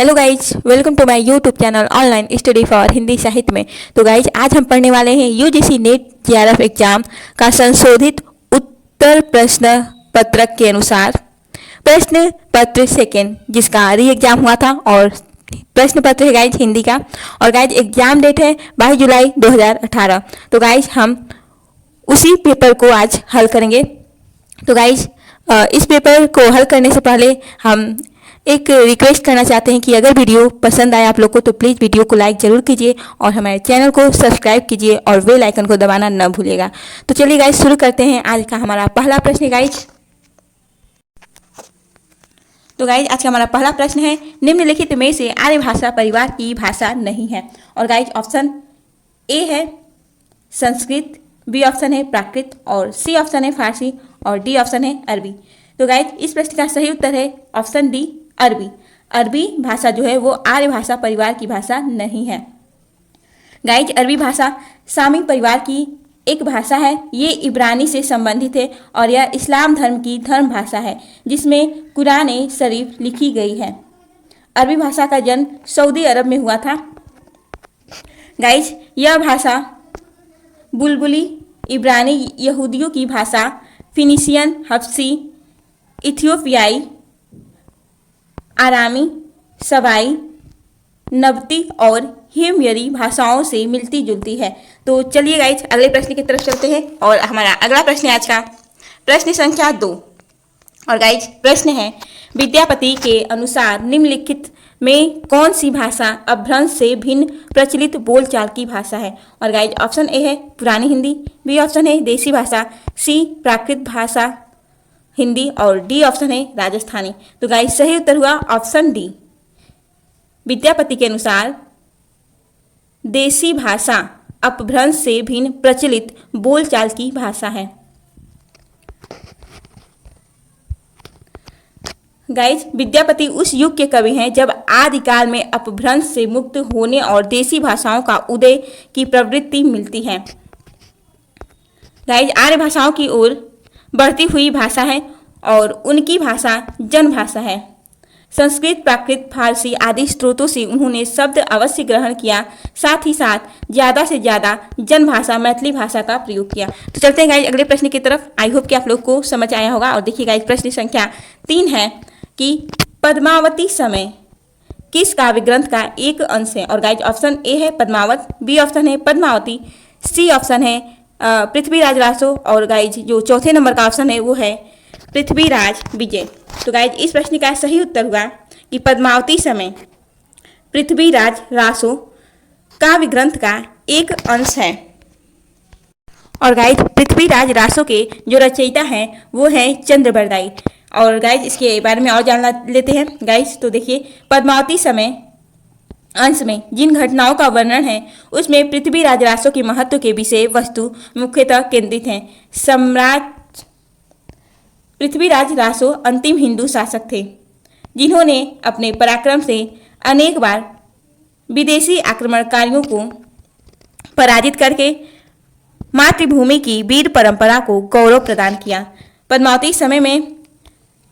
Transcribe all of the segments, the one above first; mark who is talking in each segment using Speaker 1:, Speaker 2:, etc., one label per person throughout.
Speaker 1: Hello guys, welcome to my YouTube channel online study for Hindi साहित्य में। तो guys आज हम पढ़ने वाले हैं यूजीसी नेट जेआरएफ एग्जाम का संशोधित उत्तर प्रश्न पत्रक के अनुसार प्रश्न पत्र सेकेंड, जिसका री एग्जाम हुआ था और प्रश्न पत्र है गाइज हिंदी का। और गाइज एग्जाम डेट है 22 जुलाई 2018। तो गाइज हम उसी पेपर को आज हल करेंगे। तो गाइज इस पेपर को हल करने से पहले हम एक रिक्वेस्ट करना चाहते हैं कि अगर वीडियो पसंद आए आप लोग को तो प्लीज़ वीडियो को लाइक जरूर कीजिए और हमारे चैनल को सब्सक्राइब कीजिए और बेल आइकन को दबाना न भूलिएगा। तो चलिए गाइज शुरू करते हैं। आज का हमारा पहला प्रश्न है गाइज। तो गाइज आज का हमारा पहला प्रश्न है, निम्नलिखित में से आर्य भाषा परिवार की भाषा नहीं है। और गाइज ऑप्शन ए है संस्कृत, बी ऑप्शन है प्राकृत और सी ऑप्शन है फारसी और डी ऑप्शन है अरबी। तो गाइज इस प्रश्न का सही उत्तर है ऑप्शन डी अरबी। अरबी भाषा जो है वो आर्य भाषा परिवार की भाषा नहीं है। गाइज अरबी भाषा सामी परिवार की एक भाषा है। ये इब्रानी से संबंधित है और यह इस्लाम धर्म की धर्म भाषा है जिसमें कुरान शरीफ लिखी गई है। अरबी भाषा का जन्म सऊदी अरब में हुआ था। गाइज यह भाषा बुलबुली, इब्रानी यहूदियों की भाषा, फिनिशियन, हफ्सी, इथियोपियाई, आरामी, सबाई, नबती और हिमयरी भाषाओं से मिलती जुलती है। तो चलिए गाइज अगले प्रश्न की तरफ चलते हैं और हमारा अगला प्रश्न है आज का प्रश्न संख्या 2। और गाइज प्रश्न है, विद्यापति के अनुसार निम्नलिखित में कौन सी भाषा अपभ्रंश से भिन्न प्रचलित बोलचाल की भाषा है। और गाइज ऑप्शन ए है पुरानी हिंदी, बी ऑप्शन है देसी भाषा, सी प्राकृत भाषा हिंदी और डी ऑप्शन है राजस्थानी। तो गाइस सही उत्तर हुआ ऑप्शन डी। विद्यापति के अनुसार देसी भाषा अपभ्रंश से भिन्न प्रचलित बोलचाल की भाषा है। गाइस विद्यापति उस युग के कवि हैं जब आदिकाल में अपभ्रंश से मुक्त होने और देसी भाषाओं का उदय की प्रवृत्ति मिलती है। गाइस आर्य भाषाओं की ओर बढ़ती हुई भाषा है और उनकी भाषा जन भाषा है। संस्कृत, प्राकृत, फारसी आदि स्रोतों से उन्होंने शब्द अवश्य ग्रहण किया, साथ ही साथ ज़्यादा से ज़्यादा जन भाषा मैथिली भाषा का प्रयोग किया। तो चलते हैं गाइज अगले प्रश्न की तरफ। आई होप कि आप लोग को समझ आया होगा। और देखिए गाइज प्रश्न संख्या 3 है कि पद्मावती समय किस काव्य ग्रंथ का एक अंश है। और गाइज ऑप्शन ए है पद्मावत, बी ऑप्शन है पद्मावती, सी ऑप्शन है पृथ्वीराज रासो और गाइज जो चौथे नंबर का ऑप्शन है वो है पृथ्वीराज विजय। तो गाइज इस प्रश्न का सही उत्तर हुआ कि पद्मावती समय पृथ्वीराज रासो काव्य ग्रंथ का एक अंश है। और गाइज पृथ्वीराज रासो के जो रचयिता हैं वो है चंद्रबरदाई। और गाइज इसके बारे में और जानना लेते हैं। गाइज तो देखिए पद्मावती समय अंश में जिन घटनाओं का वर्णन है उसमें पृथ्वीराज रासो के महत्व के विषय वस्तु मुख्यतः केंद्रित हैं। सम्राट पृथ्वीराज रासो अंतिम हिंदू शासक थे जिन्होंने अपने पराक्रम से अनेक बार विदेशी आक्रमणकारियों को पराजित करके मातृभूमि की वीर परंपरा को गौरव प्रदान किया। पद्मावती समय में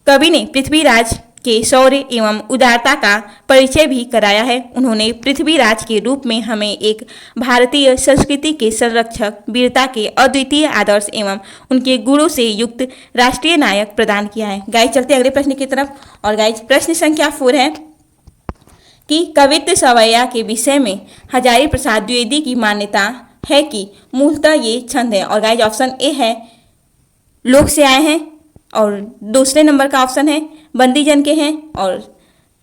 Speaker 1: कवि ने पृथ्वीराज के शौर्य एवं उदारता का परिचय भी कराया है। उन्होंने पृथ्वीराज के रूप में हमें एक भारतीय संस्कृति के संरक्षक, वीरता के अद्वितीय आदर्श एवं उनके गुणों से युक्त राष्ट्रीय नायक प्रदान किया है। गाइज चलते अगले प्रश्न की तरफ। और गाइज प्रश्न संख्या 4 है कि कवित्व सवैया के विषय में हजारी प्रसाद द्विवेदी की मान्यता है कि मूलतः ये छंद है। और गाइज ऑप्शन ए है लोक से आए हैं और दूसरे नंबर का ऑप्शन है बंदी जन के हैं और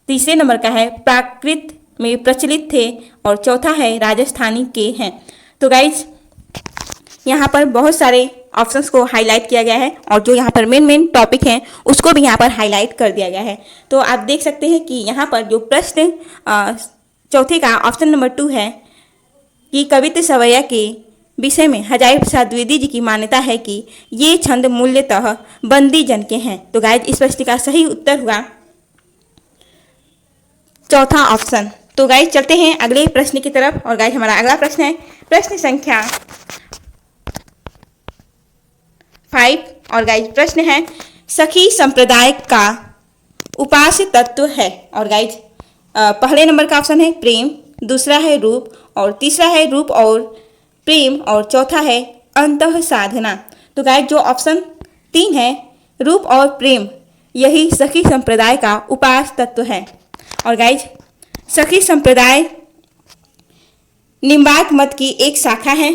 Speaker 1: तीसरे नंबर का है प्राकृत में प्रचलित थे और चौथा है राजस्थानी के हैं। तो गाइज यहाँ पर बहुत सारे ऑप्शंस को हाईलाइट किया गया है और जो यहाँ पर मेन टॉपिक हैं उसको भी यहाँ पर हाईलाइट कर दिया गया है। तो आप देख सकते हैं कि यहाँ पर जो प्रश्न चौथे का ऑप्शन नंबर 2 है कि कवित्व सवैया के विषय में हजारी प्रसाद द्विवेदी जी की मान्यता है कि ये छंद मूल्यतः बंदी जन के हैं। तो गाइज इस प्रश्न का सही उत्तर हुआ चौथा ऑप्शन। तो गाइज चलते हैं अगले प्रश्न की तरफ। और गाइज हमारा अगला प्रश्न है प्रश्न संख्या 5। और गाइज प्रश्न है सखी संप्रदाय का उपास्य तत्व है। और गाइज पहले नंबर का ऑप्शन है प्रेम, दूसरा है रूप और तीसरा है रूप और प्रेम और चौथा है अंतः साधना। तो गाइज जो ऑप्शन 3 है रूप और प्रेम, यही सखी संप्रदाय का उपास तत्व है। और गाइज सखी संप्रदाय निम्बार्क मत की एक शाखा है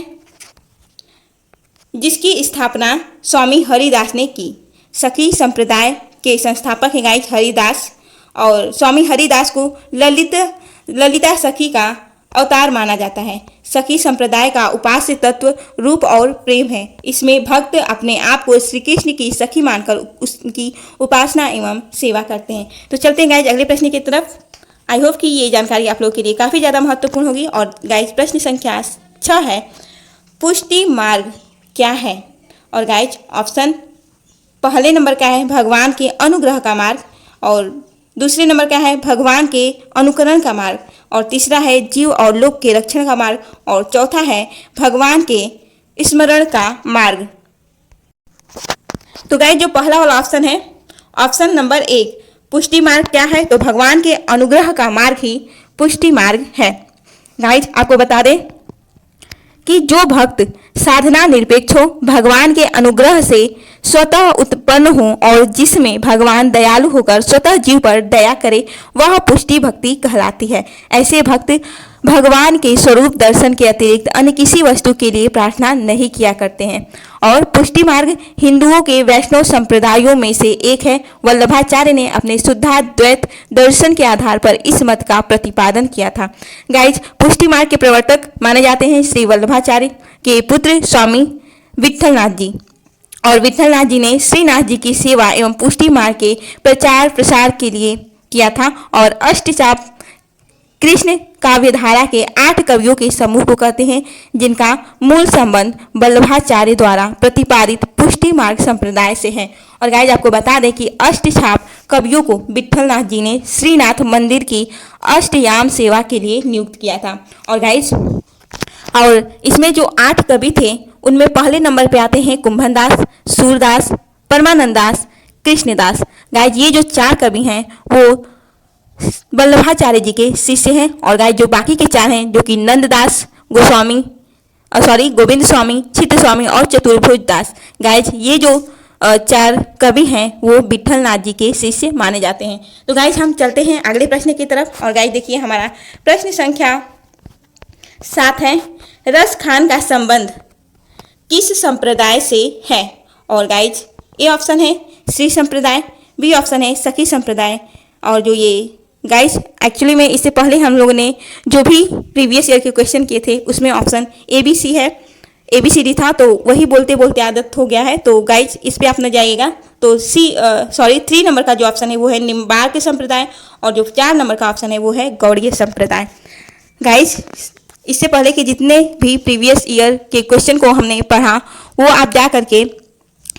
Speaker 1: जिसकी स्थापना स्वामी हरिदास ने की। सखी संप्रदाय के संस्थापक हैं गाइज हरिदास, और स्वामी हरिदास को ललिता सखी का अवतार माना जाता है। सखी संप्रदाय का उपास्य तत्व रूप और प्रेम है। इसमें भक्त अपने आप को श्री कृष्ण की सखी मानकर उसकी उपासना एवं सेवा करते हैं। तो चलते हैं गाइज अगले प्रश्न की तरफ। आई होप कि ये जानकारी आप लोगों के लिए काफ़ी ज़्यादा महत्वपूर्ण होगी। और गाइज प्रश्न संख्या 6 है, पुष्टि मार्ग क्या है? और गाइज ऑप्शन पहले नंबर का है भगवान के अनुग्रह का मार्ग, और दूसरे नंबर का है भगवान के अनुकरण का मार्ग, और तीसरा है जीव और लोक के रक्षण का मार्ग, और चौथा है भगवान के स्मरण का मार्ग। तो गाइज जो पहला वाला ऑप्शन है ऑप्शन नंबर 1 पुष्टि मार्ग क्या है? तो भगवान के अनुग्रह का मार्ग ही पुष्टि मार्ग है। गाइज आपको बता दें कि जो भक्त साधना निरपेक्ष हो, भगवान के अनुग्रह से स्वतः उत्पन्न हो और जिसमें भगवान दयालु होकर स्वतः जीव पर दया करे, वह पुष्टि भक्ति कहलाती है। ऐसे भक्त भगवान के स्वरूप दर्शन के अतिरिक्त अन्य किसी वस्तु के लिए प्रार्थना नहीं किया करते हैं। और पुष्टि मार्ग हिंदुओं के वैष्णव संप्रदायों में से एक है। वल्लभाचार्य ने अपने शुद्धाद्वैत दर्शन के आधार पर इस मत का प्रतिपादन किया था। गाइज पुष्टि मार्ग के प्रवर्तक माने जाते हैं श्री वल्लभाचार्य के पुत्र स्वामी विट्ठलनाथ जी, और विट्ठलनाथ जी ने श्रीनाथ जी की सेवा एवं पुष्टि मार्ग के प्रचार प्रसार के लिए किया था। और अष्टचाप कृष्ण काव्यधारा के 8 कवियों के समूह को कहते हैं, जिनका मूल संबंध वल्लभाचार्य द्वारा प्रतिपादित पुष्टि मार्ग संप्रदाय से है। और गाइज आपको बता दें कि अष्टछाप कवियों को विट्ठलनाथ जी ने श्रीनाथ मंदिर की अष्टयाम सेवा के लिए नियुक्त किया था। और गाइज और इसमें जो 8 कवि थे उनमें पहले नंबर पे आते हैं कुंभनदास, सूरदास, परमानंदास, कृष्णदास। गाइज ये जो 4 कवि हैं वो वल्लभाचार्य जी के शिष्य हैं। और गाइज जो बाकी के 4 हैं जो कि नंददास, गोविंद स्वामी, चित्त स्वामी और चतुर्भुज दास। गाइज ये जो 4 कवि हैं वो विट्ठलनाथ जी के शिष्य माने जाते हैं। तो गाइज हम चलते हैं अगले प्रश्न की तरफ। और गाइज देखिए हमारा प्रश्न संख्या 7 है, रस खान का संबंध किस संप्रदाय से है? और गाइज ए ऑप्शन है श्री संप्रदाय, बी ऑप्शन है सखी संप्रदाय, और जो ये गाइज एक्चुअली में इससे पहले हम लोगों ने जो भी प्रीवियस ईयर के क्वेश्चन किए थे उसमें ऑप्शन ABC है, ABCD था, तो वही बोलते बोलते आदत हो गया है। तो गाइज इस पे आप न जाइएगा। तो 3 नंबर का जो ऑप्शन है वो है निम्बार्क संप्रदाय, और जो 4 नंबर का ऑप्शन है वो है गौड़ीय संप्रदाय। गाइज इससे पहले कि जितने भी प्रीवियस ईयर के क्वेश्चन को हमने पढ़ा वो आप जा करके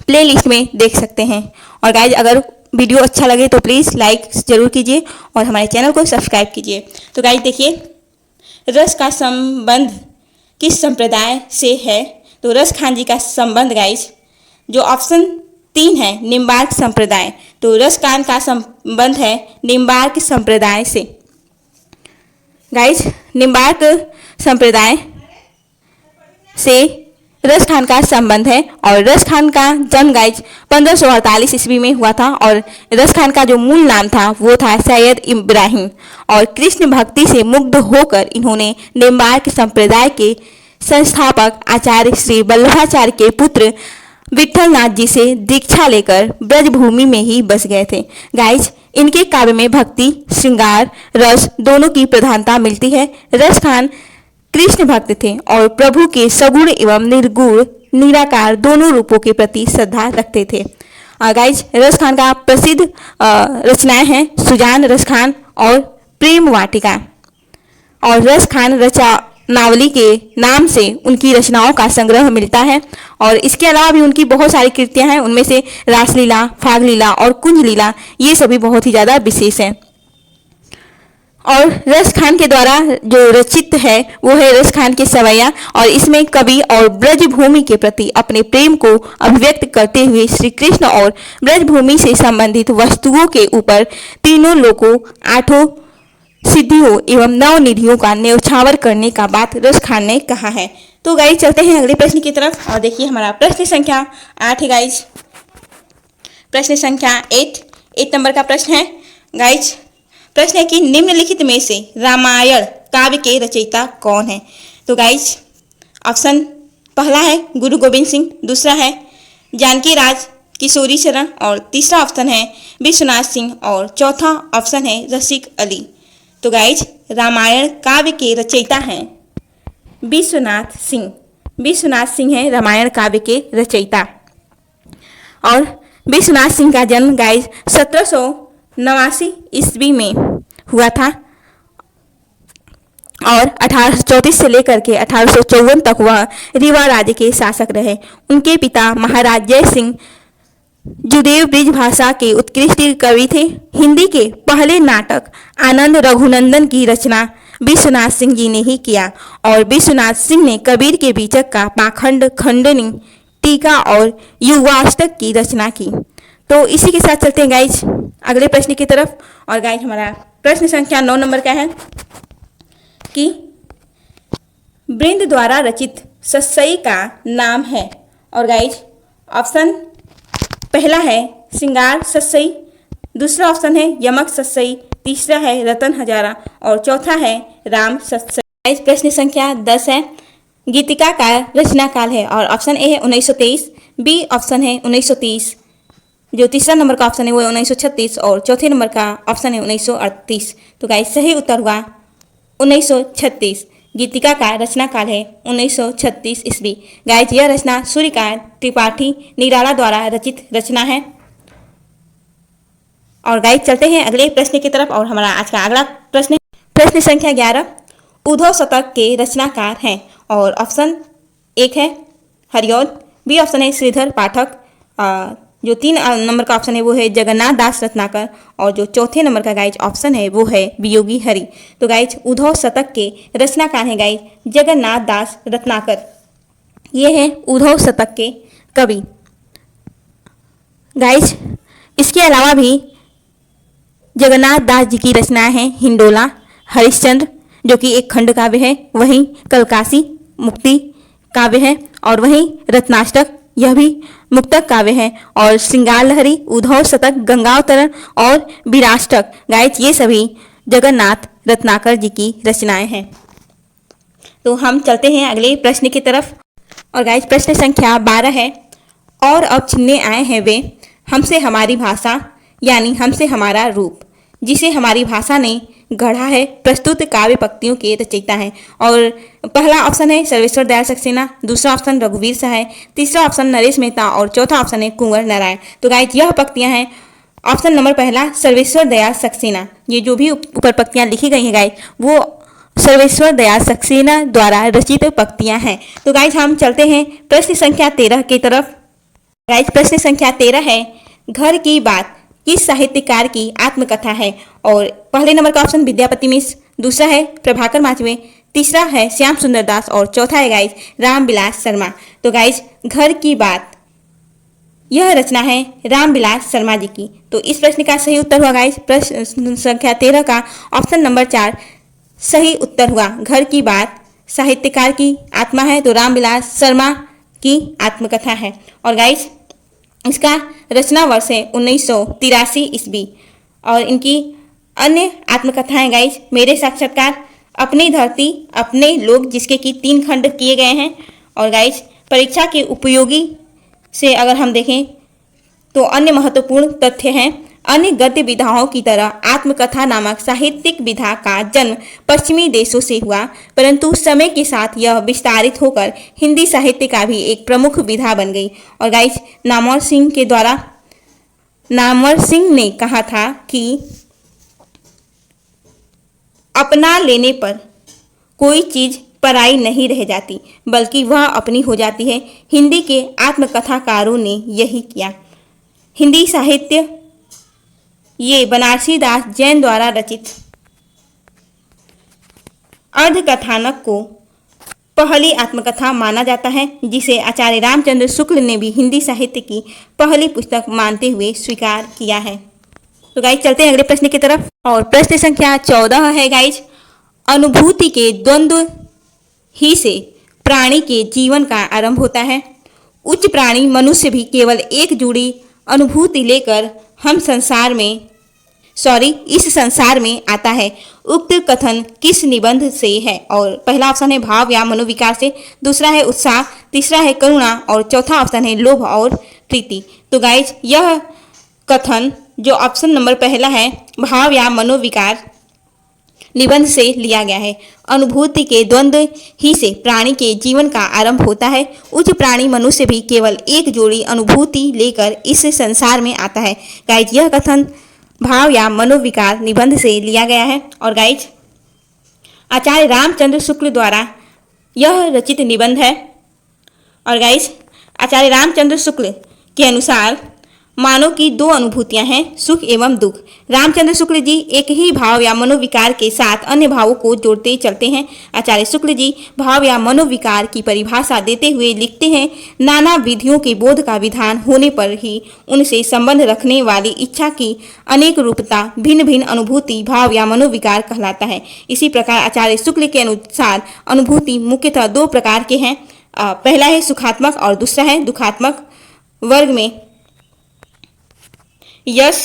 Speaker 1: प्ले लिस्ट में देख सकते हैं। और गाइज अगर वीडियो अच्छा लगे तो प्लीज़ लाइक जरूर कीजिए और हमारे चैनल को सब्सक्राइब कीजिए। तो गाइज देखिए रस का संबंध किस संप्रदाय से है? तो रस खान जी का संबंध गाइज जो ऑप्शन 3 है निम्बार्क संप्रदाय, तो रस खान का संबंध है निम्बार्क संप्रदाय से। गाइज निम्बार्क संप्रदाय से रस खान का संबंध है, और रस खान का जन्म गाइज 1548 ईस्वी में हुआ था। और रस खान का जो मूल नाम था वो था सैयद इब्राहिम, और कृष्ण भक्ति से मुग्ध होकर इन्होंने निम्बार्क संप्रदाय के संस्थापक आचार्य श्री वल्लभाचार्य के पुत्र विट्ठलनाथ जी से दीक्षा लेकर ब्रजभूमि में ही बस गए थे। गाइज इनके काव्य में भक्ति, श्रृंगार, रस दोनों की प्रधानता मिलती है। रस खान कृष्ण भक्त थे और प्रभु के सगुण एवं निर्गुण निराकार दोनों रूपों के प्रति श्रद्धा रखते थे। गाइज रस खान का प्रसिद्ध रचनाएं हैं सुजान रस खान और प्रेम वाटिका, और रस खान रचनावली के नाम से उनकी रचनाओं का संग्रह मिलता है। और इसके अलावा भी उनकी बहुत सारी कृतियां हैं, उनमें से रासलीला, फागलीला और कुंज लीला ये सभी बहुत ही ज़्यादा विशेष हैं। और रस खान के द्वारा जो रचित है वो है रस खान के सवैया, और इसमें कवि और ब्रजभूमि के प्रति अपने प्रेम को अभिव्यक्त करते हुए श्री कृष्ण और ब्रजभूमि से संबंधित वस्तुओं के ऊपर तीनों लोकों 8 निधियों एवं नव निधियों का न्यौछावर करने का बात रस खान ने कहा है। तो गाइज चलते हैं अगले प्रश्न की तरफ और देखिए हमारा प्रश्न संख्या 8 है गाइज। प्रश्न संख्या 8 नंबर का प्रश्न है गाइज। प्रश्न है कि निम्नलिखित में से रामायण काव्य के रचयिता कौन है। तो गाइज ऑप्शन पहला है गुरु गोविंद सिंह, दूसरा है जानकी राज किशोरी चरण और तीसरा ऑप्शन है विश्वनाथ सिंह और चौथा ऑप्शन है रसिक अली। तो गाइज रामायण काव्य के रचयिता हैं विश्वनाथ सिंह। विश्वनाथ सिंह है रामायण काव्य के रचयिता। और विश्वनाथ सिंह का जन्म गाइज 1789 ईस्वी में हुआ था और 1834 से लेकर के 1854 तक वह रीवा राज्य के शासक रहे। उनके पिता महाराज जय सिंह जुदेव ब्रिज भाषा के उत्कृष्ट कवि थे। हिंदी के पहले नाटक आनंद रघुनंदन की रचना विश्वनाथ सिंह जी ने ही किया और विश्वनाथ सिंह ने कबीर के बीचक का पाखंड, खंडनी, टीका और युवाष्टक की रचना की। तो इसी के साथ चलते हैं गाइज अगले प्रश्न की तरफ। और गाइज हमारा प्रश्न संख्या 9 नंबर का है कि वृंद द्वारा रचित सस्सई का नाम है। और गाइज ऑप्शन पहला है श्रृंगार सस्सई, दूसरा ऑप्शन है यमक सस्सई, तीसरा है रतन हजारा और चौथा है राम सस्सई। प्रश्न संख्या 10 है गीतिका का रचना काल है और ऑप्शन ए है 1923, बी ऑप्शन है 1930, जो तीसरा नंबर का ऑप्शन है वो 1936 और चौथे नंबर का ऑप्शन है 1938। तो गाइस सही उत्तर हुआ 1936। गीतिका का रचना काल है 1936 ईस्वी। गाइस यह रचना सूर्यकांत त्रिपाठी निराला द्वारा रचित रचना है। और गाइस चलते हैं अगले प्रश्न की तरफ और हमारा आज का अगला प्रश्न प्रश्न संख्या 11 उद्धव शतक के रचनाकार हैं और ऑप्शन एक है हरिऔध, बी ऑप्शन है श्रीधर पाठक, जो 3 नंबर का ऑप्शन है वो है जगन्नाथ दास रत्नाकर और जो चौथे नंबर का गाइज ऑप्शन है वो है वियोगी हरि। तो गाइज उद्धव शतक के रचनाकार हैं गाइज जगन्नाथ दास रत्नाकर, ये है उद्धव शतक के कवि। गाइज इसके अलावा भी जगन्नाथ दास जी की रचनाएं हैं हिंडोला, हरिश्चंद्र जो कि एक खंड काव्य है, वहीं कलकासी मुक्ति काव्य है और वहीं रत्नाष्टक यह भी मुक्तक काव्य है और श्रृंगार लहरी, उद्धव शतक, गंगावतरण और विराष्टक गाइज ये सभी जगन्नाथ रत्नाकर जी की रचनाएं हैं। तो हम चलते हैं अगले प्रश्न की तरफ और गाइज प्रश्न संख्या 12 है और अब छिनने आए हैं वे हमसे हमारी भाषा यानी हमसे हमारा रूप, जिसे हमारी भाषा ने गढ़ा है प्रस्तुत काव्य पंक्तियों के रचयिता हैं। और पहला ऑप्शन है सर्वेश्वर दयाल सक्सेना, दूसरा ऑप्शन रघुवीर सहाय, तीसरा ऑप्शन नरेश मेहता और चौथा ऑप्शन है कुंवर नारायण। तो गाइज यह पंक्तियां हैं ऑप्शन नंबर पहला सर्वेश्वर दयाल सक्सेना। ये जो भी ऊपर पंक्तियां लिखी गई हैं गाइज वो सर्वेश्वर दयाल सक्सेना द्वारा रचित पंक्तियां हैं। तो गाइज हम चलते हैं प्रश्न संख्या 13 की तरफ। गाइज प्रश्न संख्या 13 है घर की बात किस साहित्यकार की आत्मकथा है और पहले नंबर का ऑप्शन विद्यापति मिश्र, दूसरा है प्रभाकर माचवे, तीसरा है श्याम सुंदर दास और चौथा है गाइज रामविलास शर्मा। तो गाइज घर की बात यह रचना है रामविलास शर्मा जी की। तो इस प्रश्न का सही उत्तर हुआ गाइज प्रश्न संख्या 13 का ऑप्शन नंबर 4 सही उत्तर हुआ। घर की बात साहित्यकार की आत्मा है तो रामविलास शर्मा की आत्मकथा है। और गाइज इसका रचना वर्ष है 1983 ईस्वी। और इनकी अन्य आत्मकथाएं गाइज मेरे साक्षात्कार, अपनी धरती, अपने लोग जिसके कि 3 खंड किए गए हैं। और गाइज परीक्षा के उपयोगी से अगर हम देखें तो अन्य महत्वपूर्ण तथ्य हैं अन्य गद्य विधाओं की तरह आत्मकथा नामक साहित्यिक विधा का जन्म पश्चिमी देशों से हुआ, परंतु समय के साथ यह विस्तारित होकर हिंदी साहित्य का भी एक प्रमुख विधा बन गई। और गाइस नामवर सिंह ने कहा था कि अपना लेने पर कोई चीज पराई नहीं रह जाती बल्कि वह अपनी हो जाती है। हिंदी के आत्मकथाकारों ने यही किया। हिंदी साहित्य ये बनारसी दास जैन द्वारा रचित अर्धकथानक को पहली आत्मकथा माना जाता है, जिसे आचार्य रामचंद्र शुक्ल ने भी हिंदी साहित्य की पहली पुस्तक मानते हुए स्वीकार किया है। तो गाइज चलते हैं अगले प्रश्न की तरफ और प्रश्न संख्या 14 है गाइज, अनुभूति के द्वंद्व ही से प्राणी के जीवन का आरंभ होता है। उच्च प्राणी मनुष्य भी केवल एक जुड़ी अनुभूति लेकर इस संसार में आता है। उक्त कथन किस निबंध से है? और पहला ऑप्शन है भाव या मनोविकार से, दूसरा है उत्साह, तीसरा है करुणा और चौथा ऑप्शन है लोभ और प्रीति। तो गाइज यह कथन जो ऑप्शन नंबर पहला है भाव या मनोविकार निबंध से लिया गया है। अनुभूति के द्वंद्व ही से प्राणी के जीवन का आरंभ होता है। उच्च प्राणी मनुष्य भी केवल एक जोड़ी अनुभूति लेकर इस संसार में आता है। गाइज यह कथन भाव या मनोविकार निबंध से लिया गया है और गाइज आचार्य रामचंद्र शुक्ल द्वारा यह रचित निबंध है। और गाइज आचार्य रामचंद्र शुक्ल के अनुसार मानव की दो अनुभूतियां हैं, सुख एवं दुख। रामचंद्र शुक्ल जी एक ही भाव या मनोविकार के साथ अन्य भावों को जोड़ते चलते हैं। आचार्य शुक्ल जी भाव या मनोविकार की परिभाषा देते हुए लिखते हैं, नाना विधियों के बोध का विधान होने पर ही उनसे संबंध रखने वाली इच्छा की अनेक रूपता भिन्न भिन्न अनुभूति भाव या मनोविकार कहलाता है। इसी प्रकार आचार्य शुक्ल के अनुसार अनुभूति मुख्यतः दो प्रकार के हैं, पहला है सुखात्मक और दूसरा है दुखात्मक। वर्ग में यश,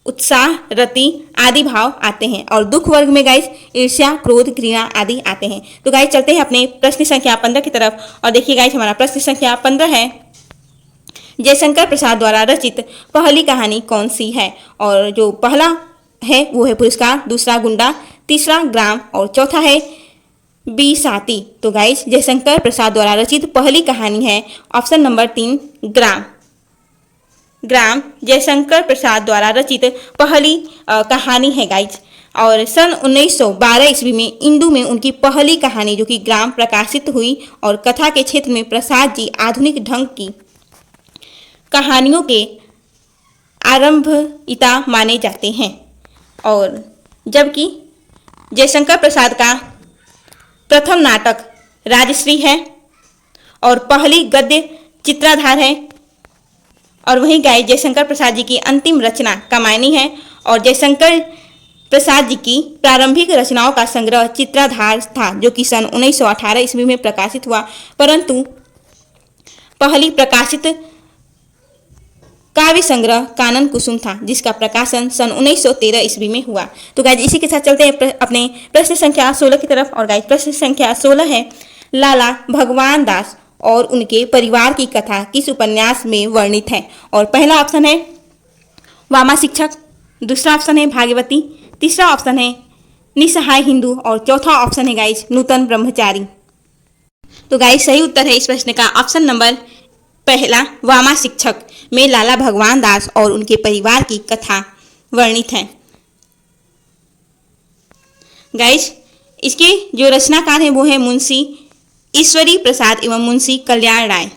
Speaker 1: उत्साह, रति आदि भाव आते हैं और दुख वर्ग में गाइस ईर्ष्या, क्रोध, घृणा आदि आते हैं। तो गाइस चलते हैं अपने प्रश्न संख्या 15 की तरफ और देखिए गाइस हमारा प्रश्न संख्या 15 है, जयशंकर प्रसाद द्वारा रचित पहली कहानी कौन सी है? और जो पहला है वो है पुरस्कार, दूसरा गुंडा, तीसरा ग्राम और चौथा है बीसाती। तो गाइस जयशंकर प्रसाद द्वारा रचित पहली कहानी है ऑप्शन नंबर 3 ग्राम। ग्राम जयशंकर प्रसाद द्वारा रचित पहली कहानी है गाइज। और सन 1912 ईस्वी में इंदू में उनकी पहली कहानी जो कि ग्राम प्रकाशित हुई और कथा के क्षेत्र में प्रसाद जी आधुनिक ढंग की कहानियों के आरंभईता माने जाते हैं। और जबकि जयशंकर प्रसाद का प्रथम नाटक राजश्री है और पहली गद्य चित्राधार है। और वहीं गाइस जयशंकर प्रसाद जी की अंतिम रचना कामायनी है और जयशंकर प्रसाद जी की प्रारंभिक रचनाओं का संग्रह चित्राधार था जो कि सन 1918 ईस्वी में प्रकाशित हुआ, परंतु पहली प्रकाशित काव्य संग्रह कानन कुसुम था जिसका प्रकाशन सन 1913 ईस्वी में हुआ। तो गाइस इसी के साथ चलते हैं अपने प्रश्न संख्या 16 की तरफ। और गाइस प्रश्न संख्या 16 है, लाला भगवान दास और उनके परिवार की कथा किस उपन्यास में वर्णित है? और पहला ऑप्शन है वामा शिक्षक, दूसरा ऑप्शन है भाग्यवती, तीसरा ऑप्शन है निसहाय हिंदू और चौथा ऑप्शन है गाइस नूतन ब्रह्मचारी। तो गाइस सही उत्तर है इस प्रश्न का ऑप्शन नंबर पहला वामा शिक्षक में लाला भगवान दास और उनके परिवार की कथा वर्णित है। गाइस इसके जो रचनाकार हैं वो है मुंशी ईश्वरी प्रसाद एवं मुंशी कल्याण राय।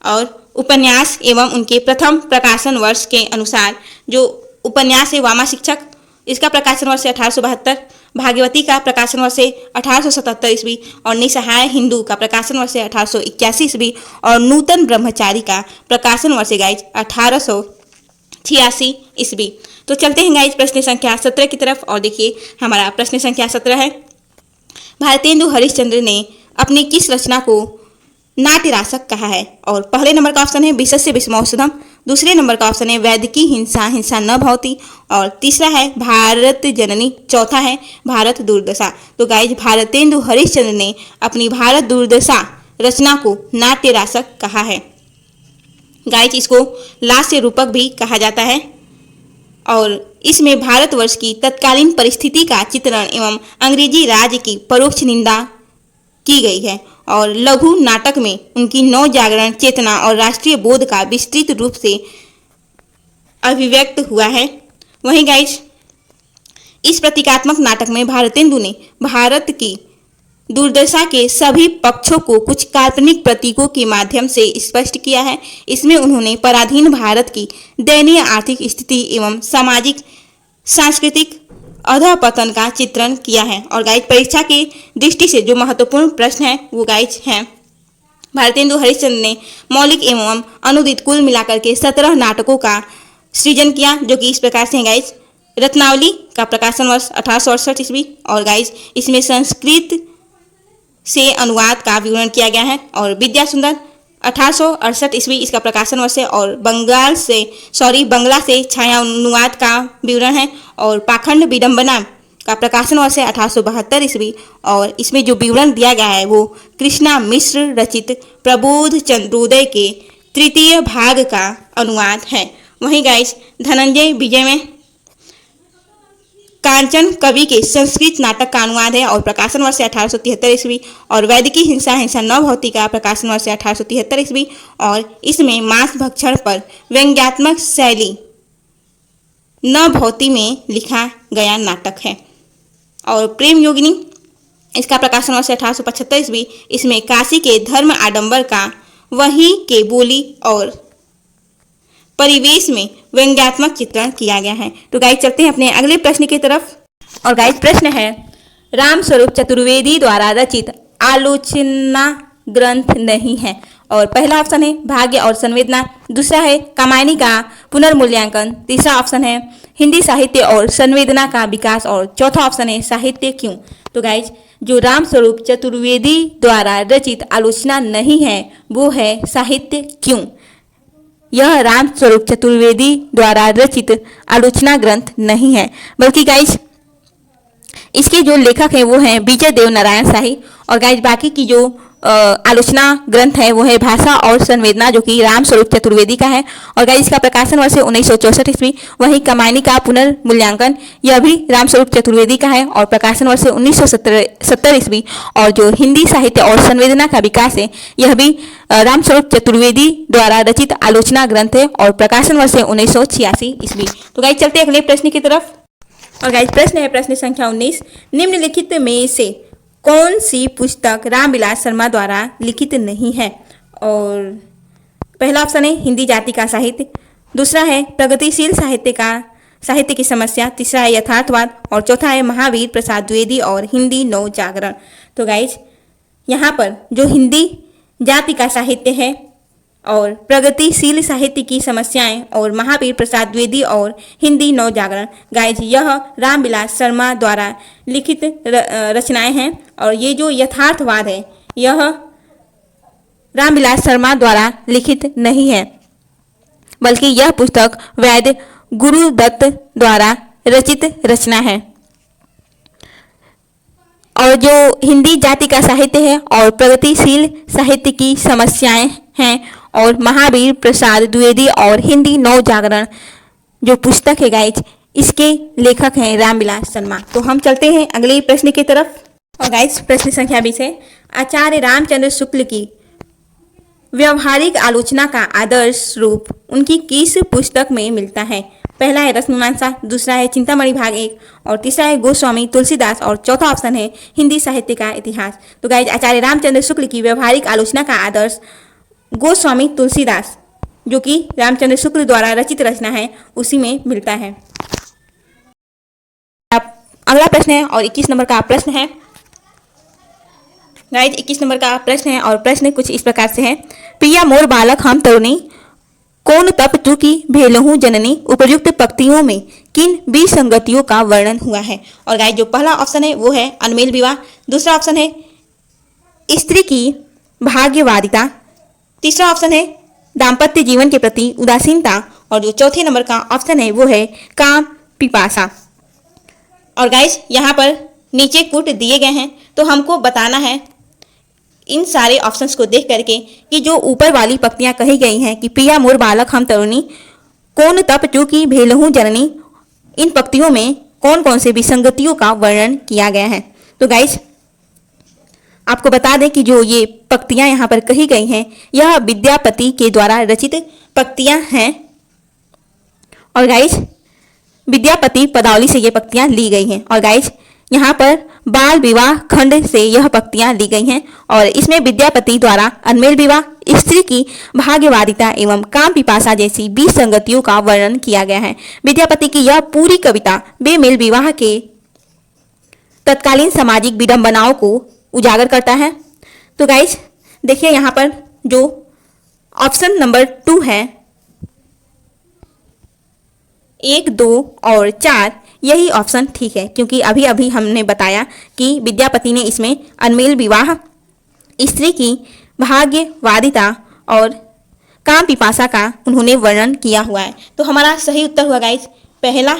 Speaker 1: और उपन्यास एवं उनके प्रथम प्रकाशन वर्ष के अनुसार जो उपन्यास है वामा शिक्षक, इसका प्रकाशन वर्ष है 1872, भाग्यवती का प्रकाशन वर्ष है 1877 ईस्वी और निसहाय हिंदू का प्रकाशन वर्ष है 1881 ईस्वी और नूतन ब्रह्मचारी का प्रकाशन वर्ष है गाइज 1886 ईस्वी। तो चलते हैं गाइज प्रश्न संख्या 17 की तरफ और देखिए हमारा प्रश्न संख्या 17 है, भारतेंदु हरिश्चंद्र ने अपनी किस रचना को नाट्य रासक कहा है? और पहले नंबर का ऑप्शन है विशस्य विस्मौषधम, दूसरे नंबर का ऑप्शन है वैदिकी हिंसा हिंसा न भवती और तीसरा है भारत जननी, चौथा है भारत दुर्दशा। तो गाइज भारतेंदु हरिश्चंद्र ने अपनी भारत दुर्दशा रचना को नाट्य रासक कहा है। गाइज इसको लास्य रूपक भी कहा जाता है और इसमें भारतवर्ष की तत्कालीन परिस्थिति का चित्रण एवं अंग्रेजी राज की परोक्ष निंदा की गई है और लघु नाटक में उनकी नव जागरण चेतना और राष्ट्रीय बोध का विस्तृत रूप से अभिव्यक्त हुआ है। वहीं गाइज इस प्रतीकात्मक नाटक में भारतेंदु ने भारत की दुर्दशा के सभी पक्षों को कुछ काल्पनिक प्रतीकों के माध्यम से स्पष्ट किया है। इसमें उन्होंने पराधीन भारत की दयनीय आर्थिक स्थिति एवं सामाजिक सांस्कृतिक अधःपतन का चित्रण किया है। और गाइज परीक्षा की दृष्टि से जो महत्वपूर्ण प्रश्न है वो गाइज हैं, भारतेंदु हरिश्चंद्र ने मौलिक एवं अनुदित कुल मिलाकर के 17 नाटकों का सृजन किया, जो कि इस प्रकार से है गाइज। रत्नावली का प्रकाशन वर्ष 1868 ईस्वी, और गाइज इसमें संस्कृत से अनुवाद का विवरण किया गया है। और विद्या सुंदर 1868 ईस्वी इसका प्रकाशन वर्ष है, और बंगला से छाया अनुवाद का विवरण है। और पाखंड विडंबना का प्रकाशन वर्ष है 1872 ईस्वी, और इसमें जो विवरण दिया गया है वो कृष्णा मिश्र रचित प्रबोध चंद्रोदय के तृतीय भाग का अनुवाद है। वहीं गाइस धनंजय विजय में कांचन कवि के संस्कृत नाटक का अनुवाद है, और प्रकाशन वर्ष 1873 ईस्वी। और वैदिकी हिंसा हिंसा न भौती का प्रकाशन वर्ष 1873 ईस्वी, और इसमें मांस भक्षण पर व्यंग्यात्मक शैली न भौती में लिखा गया नाटक है। और प्रेम योगिनी इसका प्रकाशन वर्ष 1875 ईस्वी। इसमें काशी के धर्म आडंबर का वहीं के बोली और परिवेश में व्यंग्यात्मक चित्रण किया गया है। तो गाइस चलते हैं अपने अगले प्रश्न की तरफ। और गाइस प्रश्न है, रामस्वरूप चतुर्वेदी द्वारा रचित आलोचना ग्रंथ नहीं है। और पहला ऑप्शन है भाग्य और संवेदना, दूसरा है कामायनी का पुनर्मूल्यांकन, तीसरा ऑप्शन है हिंदी साहित्य और संवेदना का विकास, और चौथा ऑप्शन है साहित्य क्यों। तो गाइज जो रामस्वरूप चतुर्वेदी द्वारा रचित आलोचना नहीं है वो है साहित्य क्यों। यह रामस्वरूप चतुर्वेदी द्वारा रचित आलोचना ग्रंथ नहीं है, बल्कि गाइज इसके जो लेखक हैं वो हैं विजय देव नारायण शाही। और गाइज बाकी की जो आलोचना ग्रंथ है वो है भाषा और संवेदना, जो कि रामस्वरूप चतुर्वेदी का है। और गाइज इसका प्रकाशन वर्ष 1964 ईस्वी। वहीं कमायनी का पुनर्मूल्यांकन यह भी रामस्वरूप चतुर्वेदी का है, और प्रकाशन वर्ष 1970 ईस्वी। और जो हिंदी साहित्य और संवेदना का विकास है यह भी रामस्वरूप चतुर्वेदी द्वारा रचित आलोचना ग्रंथ है, और प्रकाशन वर्ष 1986 ईस्वी। तो गाइज चलते अगले प्रश्न की तरफ। और गाइज प्रश्न है प्रश्न संख्या 19, निम्नलिखित में से कौन सी पुस्तक रामविलास शर्मा द्वारा लिखित नहीं है। और पहला ऑप्शन है हिंदी जाति का साहित्य, दूसरा है प्रगतिशील साहित्य की समस्या, तीसरा है यथार्थवाद, और चौथा है महावीर प्रसाद द्विवेदी और हिंदी नव जागरण। तो गाइज यहाँ पर जो हिंदी जाति का साहित्य है और प्रगतिशील साहित्य की समस्याएं और महावीर प्रसाद द्विवेदी और हिंदी नव जागरण, गाइज यह रामविलास शर्मा द्वारा लिखित रचनाएं हैं। और ये जो यथार्थवाद है यह रामविलास शर्मा द्वारा लिखित नहीं है, बल्कि यह पुस्तक वैद्य गुरुदत्त द्वारा रचित रचना है। और जो हिंदी जाति का साहित्य है और प्रगतिशील साहित्य की समस्याएं हैं और महावीर प्रसाद द्विवेदी और हिंदी नव जागरण जो पुस्तक है गाइज इसके लेखक हैं रामविलास शर्मा। तो हम चलते हैं अगले प्रश्न की तरफ। और गाइज प्रश्न संख्या 20 है, आचार्य रामचंद्र शुक्ल की व्यवहारिक आलोचना का आदर्श रूप उनकी किस पुस्तक में मिलता है। पहला है रसमीमांसा, दूसरा है चिंतामणि भाग 1, और तीसरा है गोस्वामी तुलसीदास, और चौथा ऑप्शन है हिंदी साहित्य का इतिहास। तो गाइज आचार्य रामचंद्र शुक्ल की व्यवहारिक आलोचना का आदर्श गोस्वामी तुलसीदास जो कि रामचंद्र शुक्ल द्वारा रचित रचना है उसी में मिलता है। अगला प्रश्न है और 21 नंबर का प्रश्न है। गाइज 21 नंबर का प्रश्न है और प्रश्न कुछ इस प्रकार से है, पिया मोर बालक हम तरुणी कौन तप चूकी भेलहु जननी उपयुक्त पंक्तियों में किन विसंगतियों का वर्णन हुआ है। और गाइज जो पहला ऑप्शन है वो है अनमेल विवाह, दूसरा ऑप्शन है स्त्री की भाग्यवादिता, तीसरा ऑप्शन है दाम्पत्य जीवन के प्रति उदासीनता, और जो चौथे नंबर का ऑप्शन है वो है काम पिपासा। और गाइज यहाँ पर नीचे कूट दिए गए हैं, तो हमको बताना है इन सारे ऑप्शंस को देख करके कि जो ऊपर वाली पंक्तियां कही गई हैं कि पिया मोर बालक हम तरुणी कौन तप चूकी भेलहु जननी, इन पंक्तियों में कौन कौन से विसंगतियों का वर्णन किया गया है। तो गाइज आपको बता दें कि जो ये पंक्तियां यहाँ पर कही गई हैं यह विद्यापति के द्वारा रचित पंक्तियां हैं। और गाइज विद्यापति पदावली से ये पंक्तियां ली गई हैं। और गाइज यहाँ पर बाल विवाह खंड से यह पंक्तियां ली गई हैं, और इसमें विद्यापति द्वारा अनमेल विवाह, स्त्री की भाग्यवादिता एवं काम पिपासा जैसी विसंगतियों का वर्णन किया गया है। विद्यापति की यह पूरी कविता बेमेल विवाह के तत्कालीन सामाजिक विडंबनाओं को उजागर करता है। तो गाइज देखिए यहाँ पर जो ऑप्शन नंबर 2 है 1, 2 और 4 यही ऑप्शन ठीक है, क्योंकि अभी अभी हमने बताया कि विद्यापति ने इसमें अनमेल विवाह, स्त्री की भाग्यवादिता और काम पिपासा का उन्होंने वर्णन किया हुआ है। तो हमारा सही उत्तर हुआ गाइज पहला,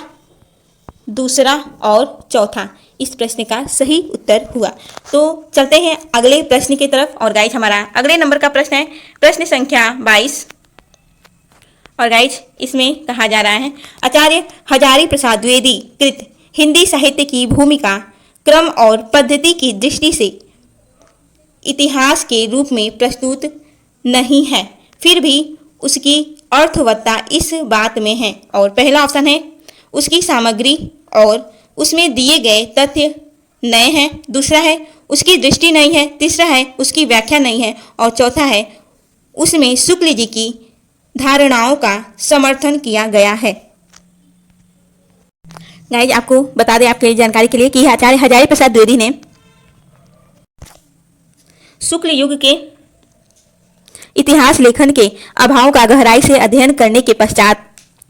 Speaker 1: दूसरा और चौथा, इस प्रश्न का सही उत्तर हुआ। तो चलते हैं अगले प्रश्न की तरफ। और गाइज हमारा अगले नंबर का प्रश्न है प्रश्न संख्या 22। और गाइज इसमें कहा जा रहा है आचार्य हजारी प्रसाद द्विवेदी कृत हिंदी साहित्य की भूमिका क्रम और पद्धति की दृष्टि से इतिहास के रूप में प्रस्तुत नहीं है, फिर भी उसकी अर्थवत्ता इस बात में है। और पहला ऑप्शन है उसकी सामग्री और उसमें दिए गए तथ्य नए हैं, दूसरा है उसकी दृष्टि नहीं है, तीसरा है उसकी व्याख्या नहीं है और चौथा है उसमें शुक्ल जी की धारणाओं का समर्थन किया गया है। गाइज आपको बता दें आपके जानकारी के लिए कि आचार्य हजारी प्रसाद द्विवेदी ने शुक्ल युग के इतिहास लेखन के अभाव का गहराई से अध्ययन करने के पश्चात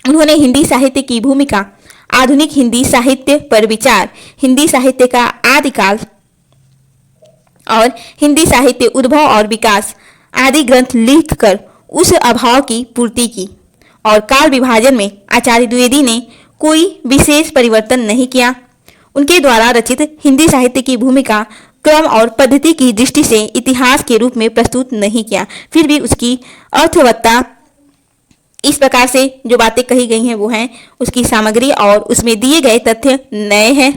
Speaker 1: उन्होंने हिंदी साहित्य की भूमिका, आधुनिक हिंदी साहित्य पर विचार, हिंदी साहित्य का आदिकाल और हिंदी साहित्य उद्भव और विकास आदि ग्रंथ लिखकर उस अभाव की पूर्ति की। और काल विभाजन में आचार्य द्विवेदी ने कोई विशेष परिवर्तन नहीं किया। उनके द्वारा रचित हिंदी साहित्य की भूमिका क्रम और पद्धति की दृष्टि से इतिहास के रूप में प्रस्तुत नहीं किया, फिर भी उसकी अर्थवत्ता इस प्रकार से जो बातें कही गई हैं वो हैं उसकी सामग्री और उसमें दिए गए तथ्य नए हैं,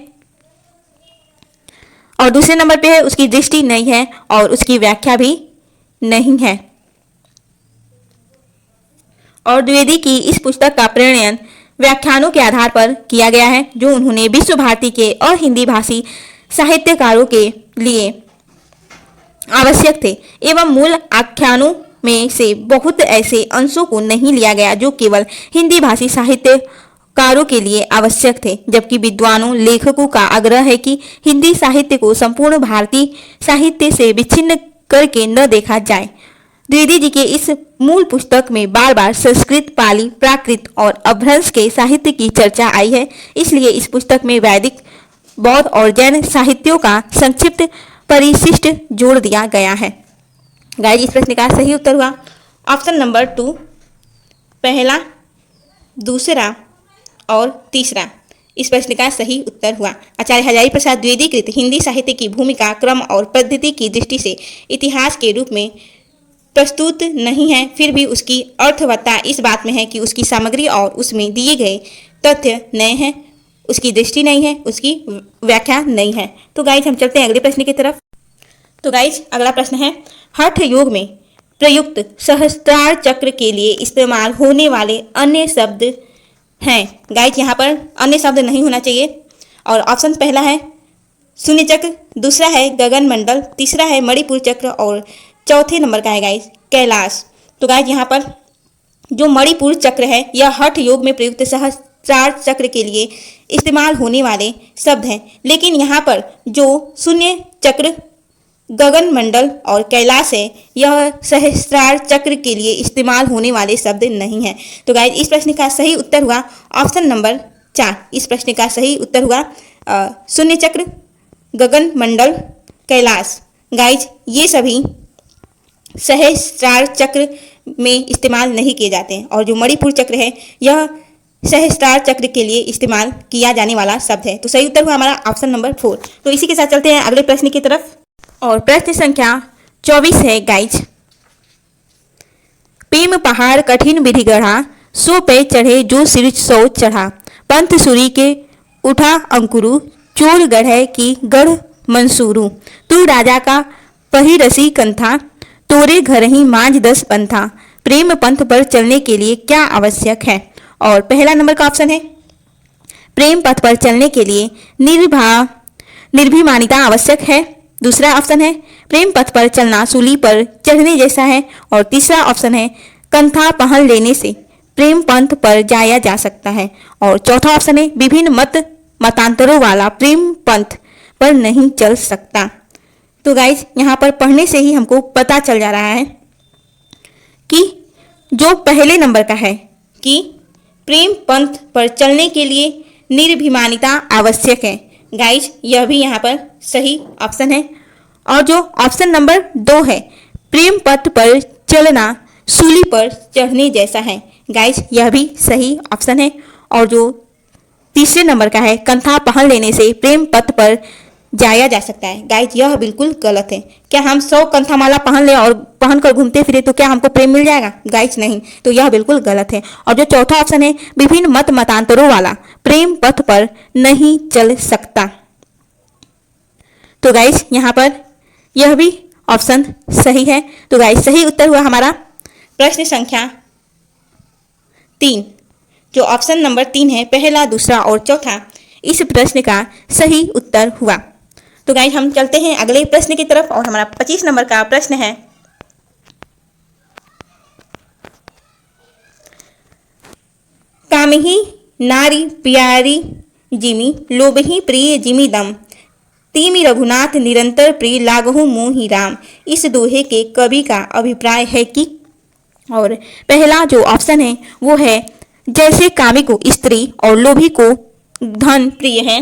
Speaker 1: और दूसरे नंबर पे है उसकी दृष्टि नहीं है और उसकी व्याख्या भी नहीं है। और द्विवेदी की इस पुस्तक का प्रणयन व्याख्यानों के आधार पर किया गया है जो उन्होंने विश्व भारती के और हिंदी भाषी साहित्यकारों के लिए आवश्यक थे, एवं मूल आख्यानों में से बहुत ऐसे अंशों को नहीं लिया गया जो केवल हिंदी भाषी साहित्यकारों के लिए आवश्यक थे, जबकि विद्वानों लेखकों का आग्रह है कि हिंदी साहित्य को संपूर्ण भारतीय साहित्य से विच्छिन्न करके न देखा जाए। द्विवेदी जी के इस मूल पुस्तक में बार बार संस्कृत, पाली, प्राकृत और अपभ्रंश के साहित्य की चर्चा आई है, इसलिए इस पुस्तक में वैदिक, बौद्ध और जैन साहित्यों का संक्षिप्त परिशिष्ट जोड़ दिया गया है। गाइस इस प्रश्न का सही उत्तर हुआ ऑप्शन नंबर 2, पहला, दूसरा और तीसरा, इस प्रश्न का सही उत्तर हुआ। आचार्य हजारी प्रसाद द्विवेदी कृत हिंदी साहित्य की भूमिका क्रम और पद्धति की दृष्टि से इतिहास के रूप में प्रस्तुत नहीं है, फिर भी उसकी अर्थवत्ता इस बात में है कि उसकी सामग्री और उसमें दिए गए तथ्य नए हैं, उसकी दृष्टि नहीं है, उसकी व्याख्या नहीं है। तो गाइज हम चलते हैं अगले प्रश्न की तरफ। तो गाइज अगला प्रश्न है हठ योग में प्रयुक्त सहस्त्रार चक्र के लिए इस्तेमाल होने वाले अन्य शब्द हैं। गाइज यहाँ पर अन्य शब्द नहीं होना चाहिए। और ऑप्शन पहला है शून्य चक्र, दूसरा है गगन मंडल, तीसरा है मणिपुर चक्र और चौथे नंबर का है गाइज कैलाश। तो गाइज यहाँ पर जो मणिपुर चक्र है यह हठ योग में प्रयुक्त सहस्त्रार चक्र के लिए इस्तेमाल होने वाले शब्द हैं, लेकिन यहाँ पर जो शून्य चक्र, गगन मंडल और कैलाश है यह सहस्त्रार चक्र के लिए इस्तेमाल होने वाले शब्द नहीं है। तो गाइज इस प्रश्न का सही उत्तर हुआ ऑप्शन नंबर 4। इस प्रश्न का सही उत्तर हुआ शून्य चक्र, गगन मंडल, कैलाश। गाइज ये सभी सहस्त्रार चक्र में इस्तेमाल नहीं किए जाते हैं, और जो मणिपुर चक्र है यह सहस्त्रार चक्र के लिए इस्तेमाल किया जाने वाला शब्द है। तो सही उत्तर हुआ हमारा ऑप्शन नंबर 4। तो इसी के साथ चलते हैं अगले प्रश्न की तरफ। और प्रश्न संख्या 24 है गाइज, प्रेम पहाड़ कठिन विधि गढ़ा, 100 पे चढ़े जो सिर 100 चढ़ा, पंथ सुरी के उठा अंकुरु, चोर गढ़े की गढ़ मंसूरू, तू राजा का पही रसी कंथा, तोरे घर ही मांझ 10 पंथा, प्रेम पंथ पर चलने के लिए क्या आवश्यक है। और पहला नंबर का ऑप्शन है प्रेम पथ पर चलने के लिए निर्भीमानिता आवश्यक है, दूसरा ऑप्शन है प्रेम पथ पर चलना सूली पर चढ़ने जैसा है, और तीसरा ऑप्शन है कंथा पहन लेने से प्रेम पंथ पर जाया जा सकता है, और चौथा ऑप्शन है विभिन्न मतांतरों वाला प्रेम पंथ पर नहीं चल सकता। तो गाइज यहाँ पर पढ़ने से ही हमको पता चल जा रहा है कि जो पहले नंबर का है कि प्रेम पंथ पर चलने के लिए निर्भिमानिता आवश्यक है। गाइज यह भी यहाँ पर सही ऑप्शन है। और जो ऑप्शन नंबर 2 है, प्रेम पथ पर चलना सूली पर चढ़ने जैसा है। गाइज यह भी सही ऑप्शन है। और जो तीसरे नंबर का है, कंथा पहन लेने से प्रेम पथ पर जाया जा सकता है। गाइज यह बिल्कुल गलत है। क्या हम 100 कंथा माला पहन ले और पहनकर घूमते फिरे तो क्या हमको प्रेम मिल जाएगा? गाइज नहीं, तो यह बिल्कुल गलत है। और जो चौथा ऑप्शन है, विभिन्न मत मतांतरों वाला प्रेम पथ पर नहीं चल सकता। तो गाइज यहाँ पर यह भी ऑप्शन सही है। तो गाइज सही उत्तर हुआ हमारा प्रश्न संख्या 3। जो ऑप्शन नंबर 3 है, पहला, दूसरा और चौथा, इस प्रश्न का सही उत्तर हुआ। तो गाइज हम चलते हैं अगले प्रश्न की तरफ और हमारा 25 नंबर का प्रश्न है, कामही नारी प्यारी जिमी लोभही प्रिय जिमी दम तिमि रघुनाथ निरंतर प्रिय लागहु मोहि राम। इस दोहे के कवि का अभिप्राय है कि, और पहला जो ऑप्शन है वो है, जैसे कामी को स्त्री और लोभी को धन प्रिय है।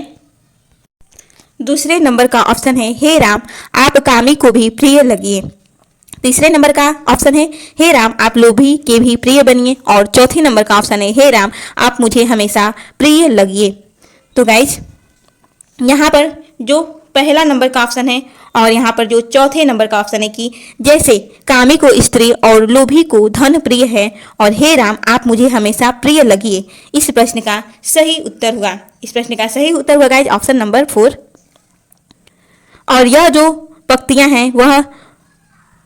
Speaker 1: दूसरे नंबर का ऑप्शन है, हे राम आप कामी को भी प्रिय लगिए। तीसरे नंबर का ऑप्शन है, हे राम आप लोभी के भी प्रिय बनिए। और चौथे नंबर का ऑप्शन है, हे राम आप मुझे हमेशा प्रिय लगिए। तो गाइज यहाँ पर जो पहला नंबर का ऑप्शन है और यहाँ पर जो चौथे नंबर का ऑप्शन है कि जैसे कामी को स्त्री और लोभी को धन प्रिय है, और हे राम आप मुझे हमेशा प्रिय लगिए, इस प्रश्न का सही उत्तर हुआ। इस प्रश्न का सही उत्तर हुआ गाइज ऑप्शन नंबर 4। और यह जो पंक्तियां हैं वह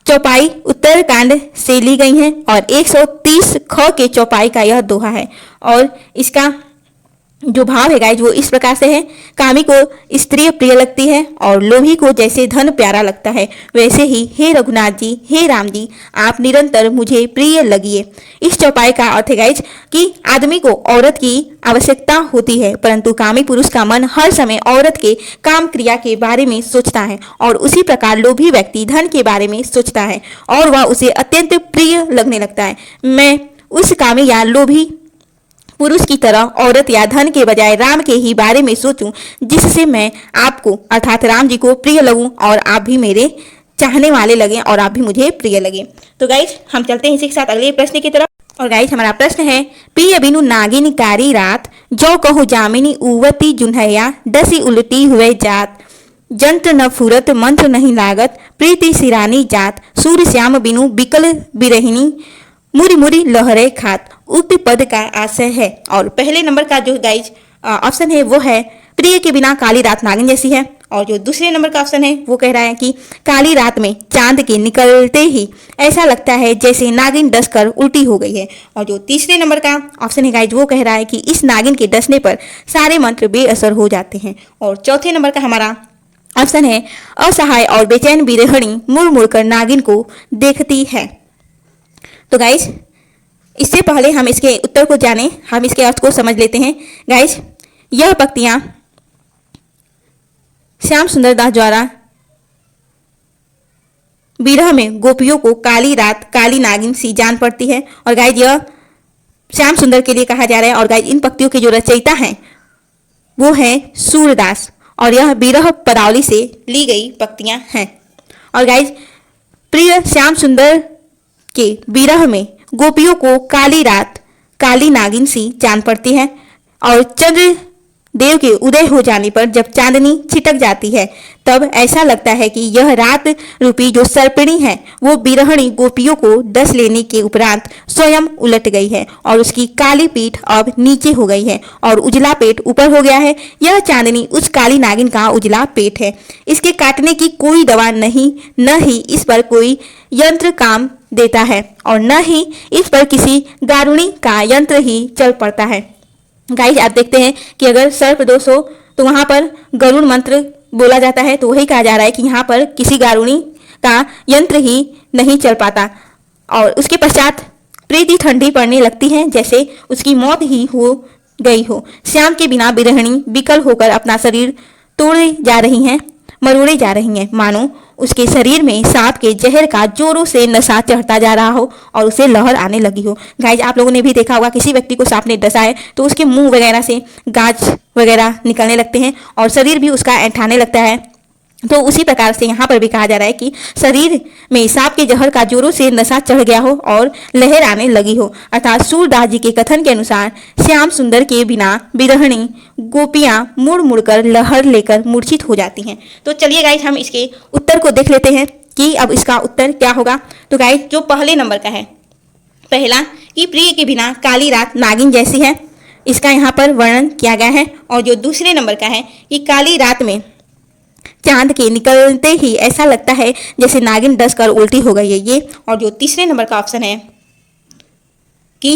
Speaker 1: चौपाई उत्तरकांड से ली गई हैं और 130 ख के चौपाई का यह दोहा है। और इसका जो भाव है गाइज वो इस प्रकार से है, कामी को स्त्री प्रिय लगती है और लोभी को जैसे धन प्यारा लगता है, वैसे ही हे रघुनाथ जी, हे राम जी आप निरंतर मुझे प्रिय लगिए। इस चौपाई का अर्थ है गाइज कि आदमी को औरत की आवश्यकता होती है, परंतु कामी पुरुष का मन हर समय औरत के काम क्रिया के बारे में सोचता है, और उसी प्रकार लोभी व्यक्ति धन के बारे में सोचता है और वह उसे अत्यंत प्रिय लगने लगता है। मैं उस कामी या लोभी पुरुष की तरह औरत या धन के बजाय राम के ही बारे में सोचूं, जिससे मैं आपको अर्थात राम जी को प्रिय लगूं और आप भी मेरे चाहने वाले लगें और आप भी मुझे प्रिय लगे। तो गाइज हम चलते हैं इसी के साथ अगले प्रश्न की तरफ। और गाइज हमारा प्रश्न है, प्रिय बिनु नागिन कारी रात जो कहु जामिनी उवती जुन्हैया डसी उल्टी हुए जात जंत्र न फुरत मंत्र नहीं लागत प्रीति सिरानी जात सूर्य श्याम बिनु बिकल बिरहिनी मुरी मुरी लहरे खात उक्त पद का आशय है। और पहले नंबर का जो गाइज ऑप्शन है वो है, प्रिय के बिना काली रात नागिन जैसी है। और जो दूसरे नंबर का ऑप्शन है वो कह रहा है कि काली रात में चांद के निकलते ही ऐसा लगता है जैसे नागिन डस कर उल्टी हो गई है। और जो तीसरे नंबर का ऑप्शन है गाइज वो कह रहा है कि इस नागिन के डसने पर सारे मंत्र बेअसर हो जाते हैं। और चौथे नंबर का हमारा ऑप्शन है, असहाय और बेचैन बिरहणी मुड़ मुड़ कर नागिन को देखती है। तो गाइज इससे पहले हम इसके उत्तर को जानें, हम इसके अर्थ को समझ लेते हैं। गाइज यह पंक्तियां श्याम सुंदर दास द्वारा विरह में गोपियों को काली रात काली नागिन सी जान पड़ती है। और गाइज यह श्याम सुंदर के लिए कहा जा रहा है। और गाइज इन पंक्तियों के जो रचयिता हैं वो है सूरदास, और यह विरह पदावली से ली गई पंक्तियां हैं। और गाइज प्रिय श्याम सुंदर के विरह में गोपियों को काली रात काली नागिन सी जान पड़ती है, और चंद्र देव के उदय हो जाने पर जब चांदनी छिटक जाती है तब ऐसा लगता है कि यह रात रूपी जो सर्पिणी है वो बिरहणी गोपियों को डस लेने के उपरांत स्वयं उलट गई है और उसकी काली पीठ अब नीचे हो गई है और उजला पेट ऊपर हो गया है। यह चांदनी उस काली नागिन का उजला पेट है। इसके काटने की कोई दवा नहीं, न ही इस पर कोई यंत्र काम देता है और न ही इस पर किसी गारुणी का यंत्र ही चल पड़ता है। गाइज आप देखते हैं कि अगर सर्प दोष हो तो वहां पर गरुड़ मंत्र बोला जाता है, तो वही कहा जा रहा है कि यहाँ पर किसी गारुणी का यंत्र ही नहीं चल पाता। और उसके पश्चात प्रीति ठंडी पड़ने लगती है जैसे उसकी मौत ही हो गई हो। श्याम के बिना बिरहणी विकल होकर अपना शरीर तोड़े जा रही हैं, मरोड़े जा रही हैं, मानो उसके शरीर में सांप के जहर का जोरों से नशा चढ़ता जा रहा हो और उसे लहर आने लगी हो। गाइज आप लोगों ने भी देखा होगा, किसी व्यक्ति को सांप ने डसा है तो उसके मुंह वगैरह से गाज वगैरह निकलने लगते हैं और शरीर भी उसका ऐंठाने लगता है। तो उसी प्रकार से यहाँ पर भी कहा जा रहा है कि शरीर में सांप के जहर का जोरों से नशा चढ़ गया हो और लहर आने लगी हो। अर्थात सूरदास जी के कथन के अनुसार श्याम सुंदर के बिना विरहिणी गोपियां मुड़ मुड़कर लहर लेकर मूर्छित हो जाती हैं। तो चलिए गाइस हम इसके उत्तर को देख लेते हैं कि अब इसका उत्तर क्या होगा। तो गाइस जो पहले नंबर का है, पहला कि प्रिय के बिना काली रात नागिन जैसी है, इसका यहाँ पर वर्णन किया गया है। और जो दूसरे नंबर का है कि काली रात में चांद के निकलते ही ऐसा लगता है जैसे नागिन डस कर उल्टी हो गई है ये। और जो तीसरे नंबर का ऑप्शन है कि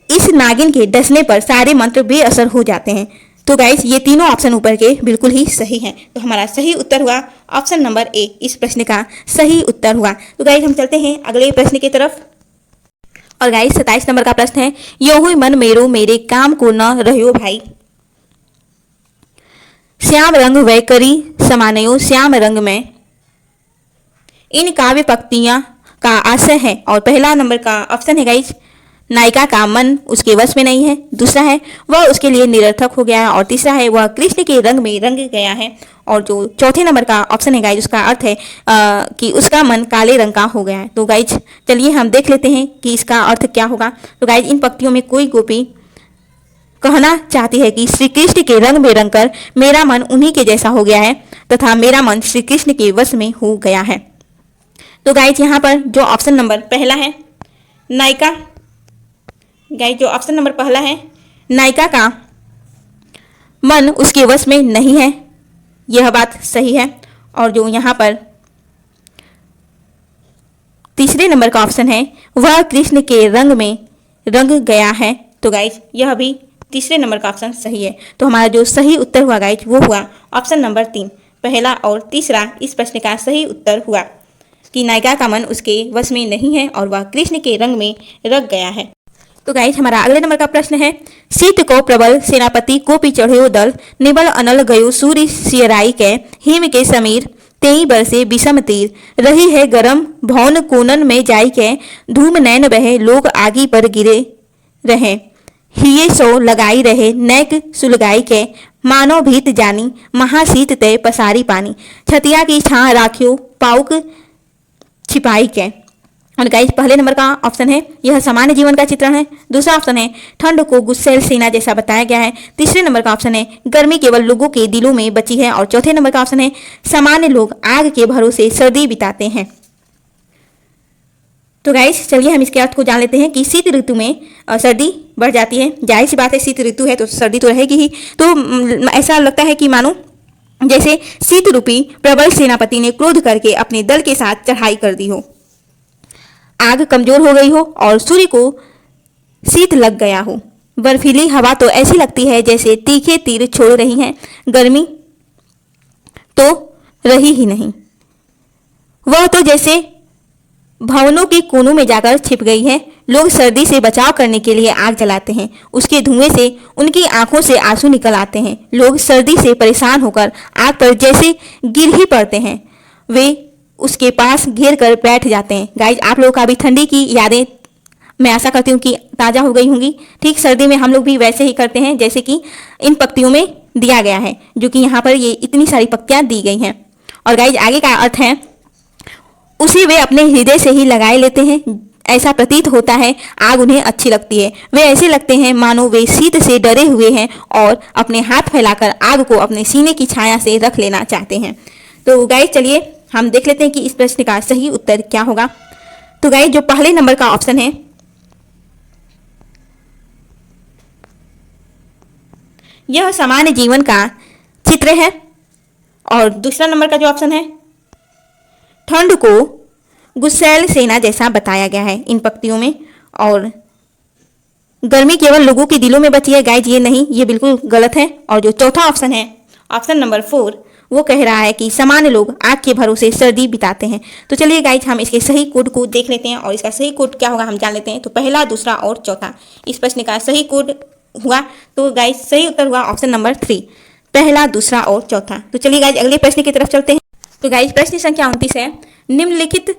Speaker 1: इस नागिन के डसने पर सारे मंत्र बेअसर हो जाते हैं। तो गाइस ये तीनों ऑप्शन ऊपर के बिल्कुल ही सही हैं। तो हमारा सही उत्तर हुआ ऑप्शन नंबर ए, इस प्रश्न का सही उत्तर हुआ। तो गाइस हम चलते हैं अगले प्रश्न की तरफ। और गाइस 27 नंबर का प्रश्न है, यो हुई मन मेरो मेरे काम को न रहो भाई। श्याम रंग वै करी समानयो श्याम रंग में इन काव्य पंक्तियां का आशय है। और पहला नंबर का ऑप्शन है गाइस, नायिका का मन उसके वश में नहीं है। दूसरा है वह उसके लिए निरर्थक हो गया है। और तीसरा है वह कृष्ण के रंग में रंग गया है। और जो चौथे नंबर का ऑप्शन है गाइज, उसका अर्थ है कि उसका मन काले रंग का हो गया है। तो गाइज चलिए हम देख लेते हैं कि इसका अर्थ क्या होगा। तो गाइज इन पंक्तियों में कोई गोपी कहना चाहती है कि श्री कृष्ण के रंग में रंग कर मेरा मन उन्हीं के जैसा हो गया है तथा मेरा मन श्री कृष्ण के वश में हो गया है। तो गाइज यहाँ पर जो ऑप्शन नंबर पहला है नायिका, गाइज जो ऑप्शन नंबर पहला है नायिका का मन उसके वश में नहीं है, यह बात सही है। और जो यहाँ पर तीसरे नंबर का ऑप्शन है वह कृष्ण के रंग में रंग गया है, तो गाइज यह भी तीसरे नंबर का ऑप्शन सही है। तो हमारा जो सही उत्तर हुआ गाइज वो हुआ ऑप्शन नंबर 3, पहला और तीसरा इस प्रश्न का सही उत्तर हुआ कि नायिका का मन उसके वश में नहीं है और वह कृष्ण के रंग में रंग गया है। तो गाइज हमारा अगले नंबर का प्रश्न है, शीत को प्रबल सेनापति को पी चढ़ो दल निबल अनल गयो सूर्य सियराई के हिम के समीर तेई बरसे विषम तीर रही है गरम भौन कोनन में जाई के धूम नैन बहे लोग आगी पर गिरे रहे हिये सो लगाई रहे नैक सुलगाई के मानो भीत जानी महाशीत तय पसारी पानी छतिया की छां राखियो पाउक छिपाई के। और गाइस पहले नंबर का ऑप्शन है यह सामान्य जीवन का चित्रण है। दूसरा ऑप्शन है ठंड को गुस्सेल सेना जैसा बताया गया है। तीसरे नंबर का ऑप्शन है गर्मी केवल लोगों के दिलों में बची है। और चौथे नंबर का ऑप्शन है सामान्य लोग आग के भरोसे सर्दी बिताते हैं। तो गाइस चलिए हम इसके अर्थ को जान लेते हैं कि शीत ऋतु में सर्दी बढ़ जाती है। जाहिर सी बात है शीत ऋतु है तो सर्दी तो रहेगी ही। तो ऐसा लगता है कि मानो जैसे शीत रूपी प्रबल सेनापति ने क्रोध करके अपने दल के साथ चढ़ाई कर दी हो, आग कमजोर हो गई हो और सूर्य को शीत लग गया हो। बर्फीली हवा तो ऐसी लगती है जैसे तीखे तीर छोड़ रही हैं, गर्मी तो रही ही नहीं। वह तो जैसे भवनों के कोनों में जाकर छिप गई है। लोग सर्दी से बचाव करने के लिए आग जलाते हैं, उसके धुएं से उनकी आंखों से आंसू निकल आते हैं। लोग सर्दी से परेशान होकर आग पर जैसे गिर ही पड़ते हैं, वे उसके पास घेर कर बैठ जाते हैं। गाइज आप लोगों का भी ठंडी की यादें मैं आशा करती हूँ कि ताज़ा हो गई होंगी। ठीक सर्दी में हम लोग भी वैसे ही करते हैं जैसे कि इन पंक्तियों में दिया गया है, जो कि यहाँ पर ये इतनी सारी पंक्तियाँ दी गई हैं। और गाइज आगे का अर्थ है उसे वे अपने हृदय से ही लगाए लेते हैं। ऐसा प्रतीत होता है आग उन्हें अच्छी लगती है। वे ऐसे लगते हैं मानो वे शीत से डरे हुए हैं और अपने हाथ फैलाकर आग को अपने सीने की छाया से रख लेना चाहते हैं। तो गाइज चलिए हम देख लेते हैं कि इस प्रश्न का सही उत्तर क्या होगा। तो गाइज जो पहले नंबर का ऑप्शन है यह सामान्य जीवन का चित्र है। और दूसरा नंबर का जो ऑप्शन है ठंड को गुस्सैल सेना जैसा बताया गया है इन पंक्तियों में। और गर्मी केवल लोगों के दिलों में बची है। गाइज ये नहीं, ये बिल्कुल गलत है। और जो चौथा ऑप्शन है ऑप्शन नंबर 4 वो कह रहा है कि सामान्य लोग आग के भरोसे सर्दी बिताते हैं। तो चलिए गाइज हम इसके सही कोड को देख लेते हैं और इसका सही कोड क्या होगा हम जान लेते हैं। तो पहला, दूसरा और चौथा इस प्रश्न का सही कोड हुआ। तो गाइज सही उत्तर हुआ ऑप्शन नंबर 3, पहला, दूसरा और चौथा। तो चलिए गाइज अगले प्रश्न की तरफ चलते हैं। तो गाइज प्रश्न संख्या 29 है, निम्नलिखित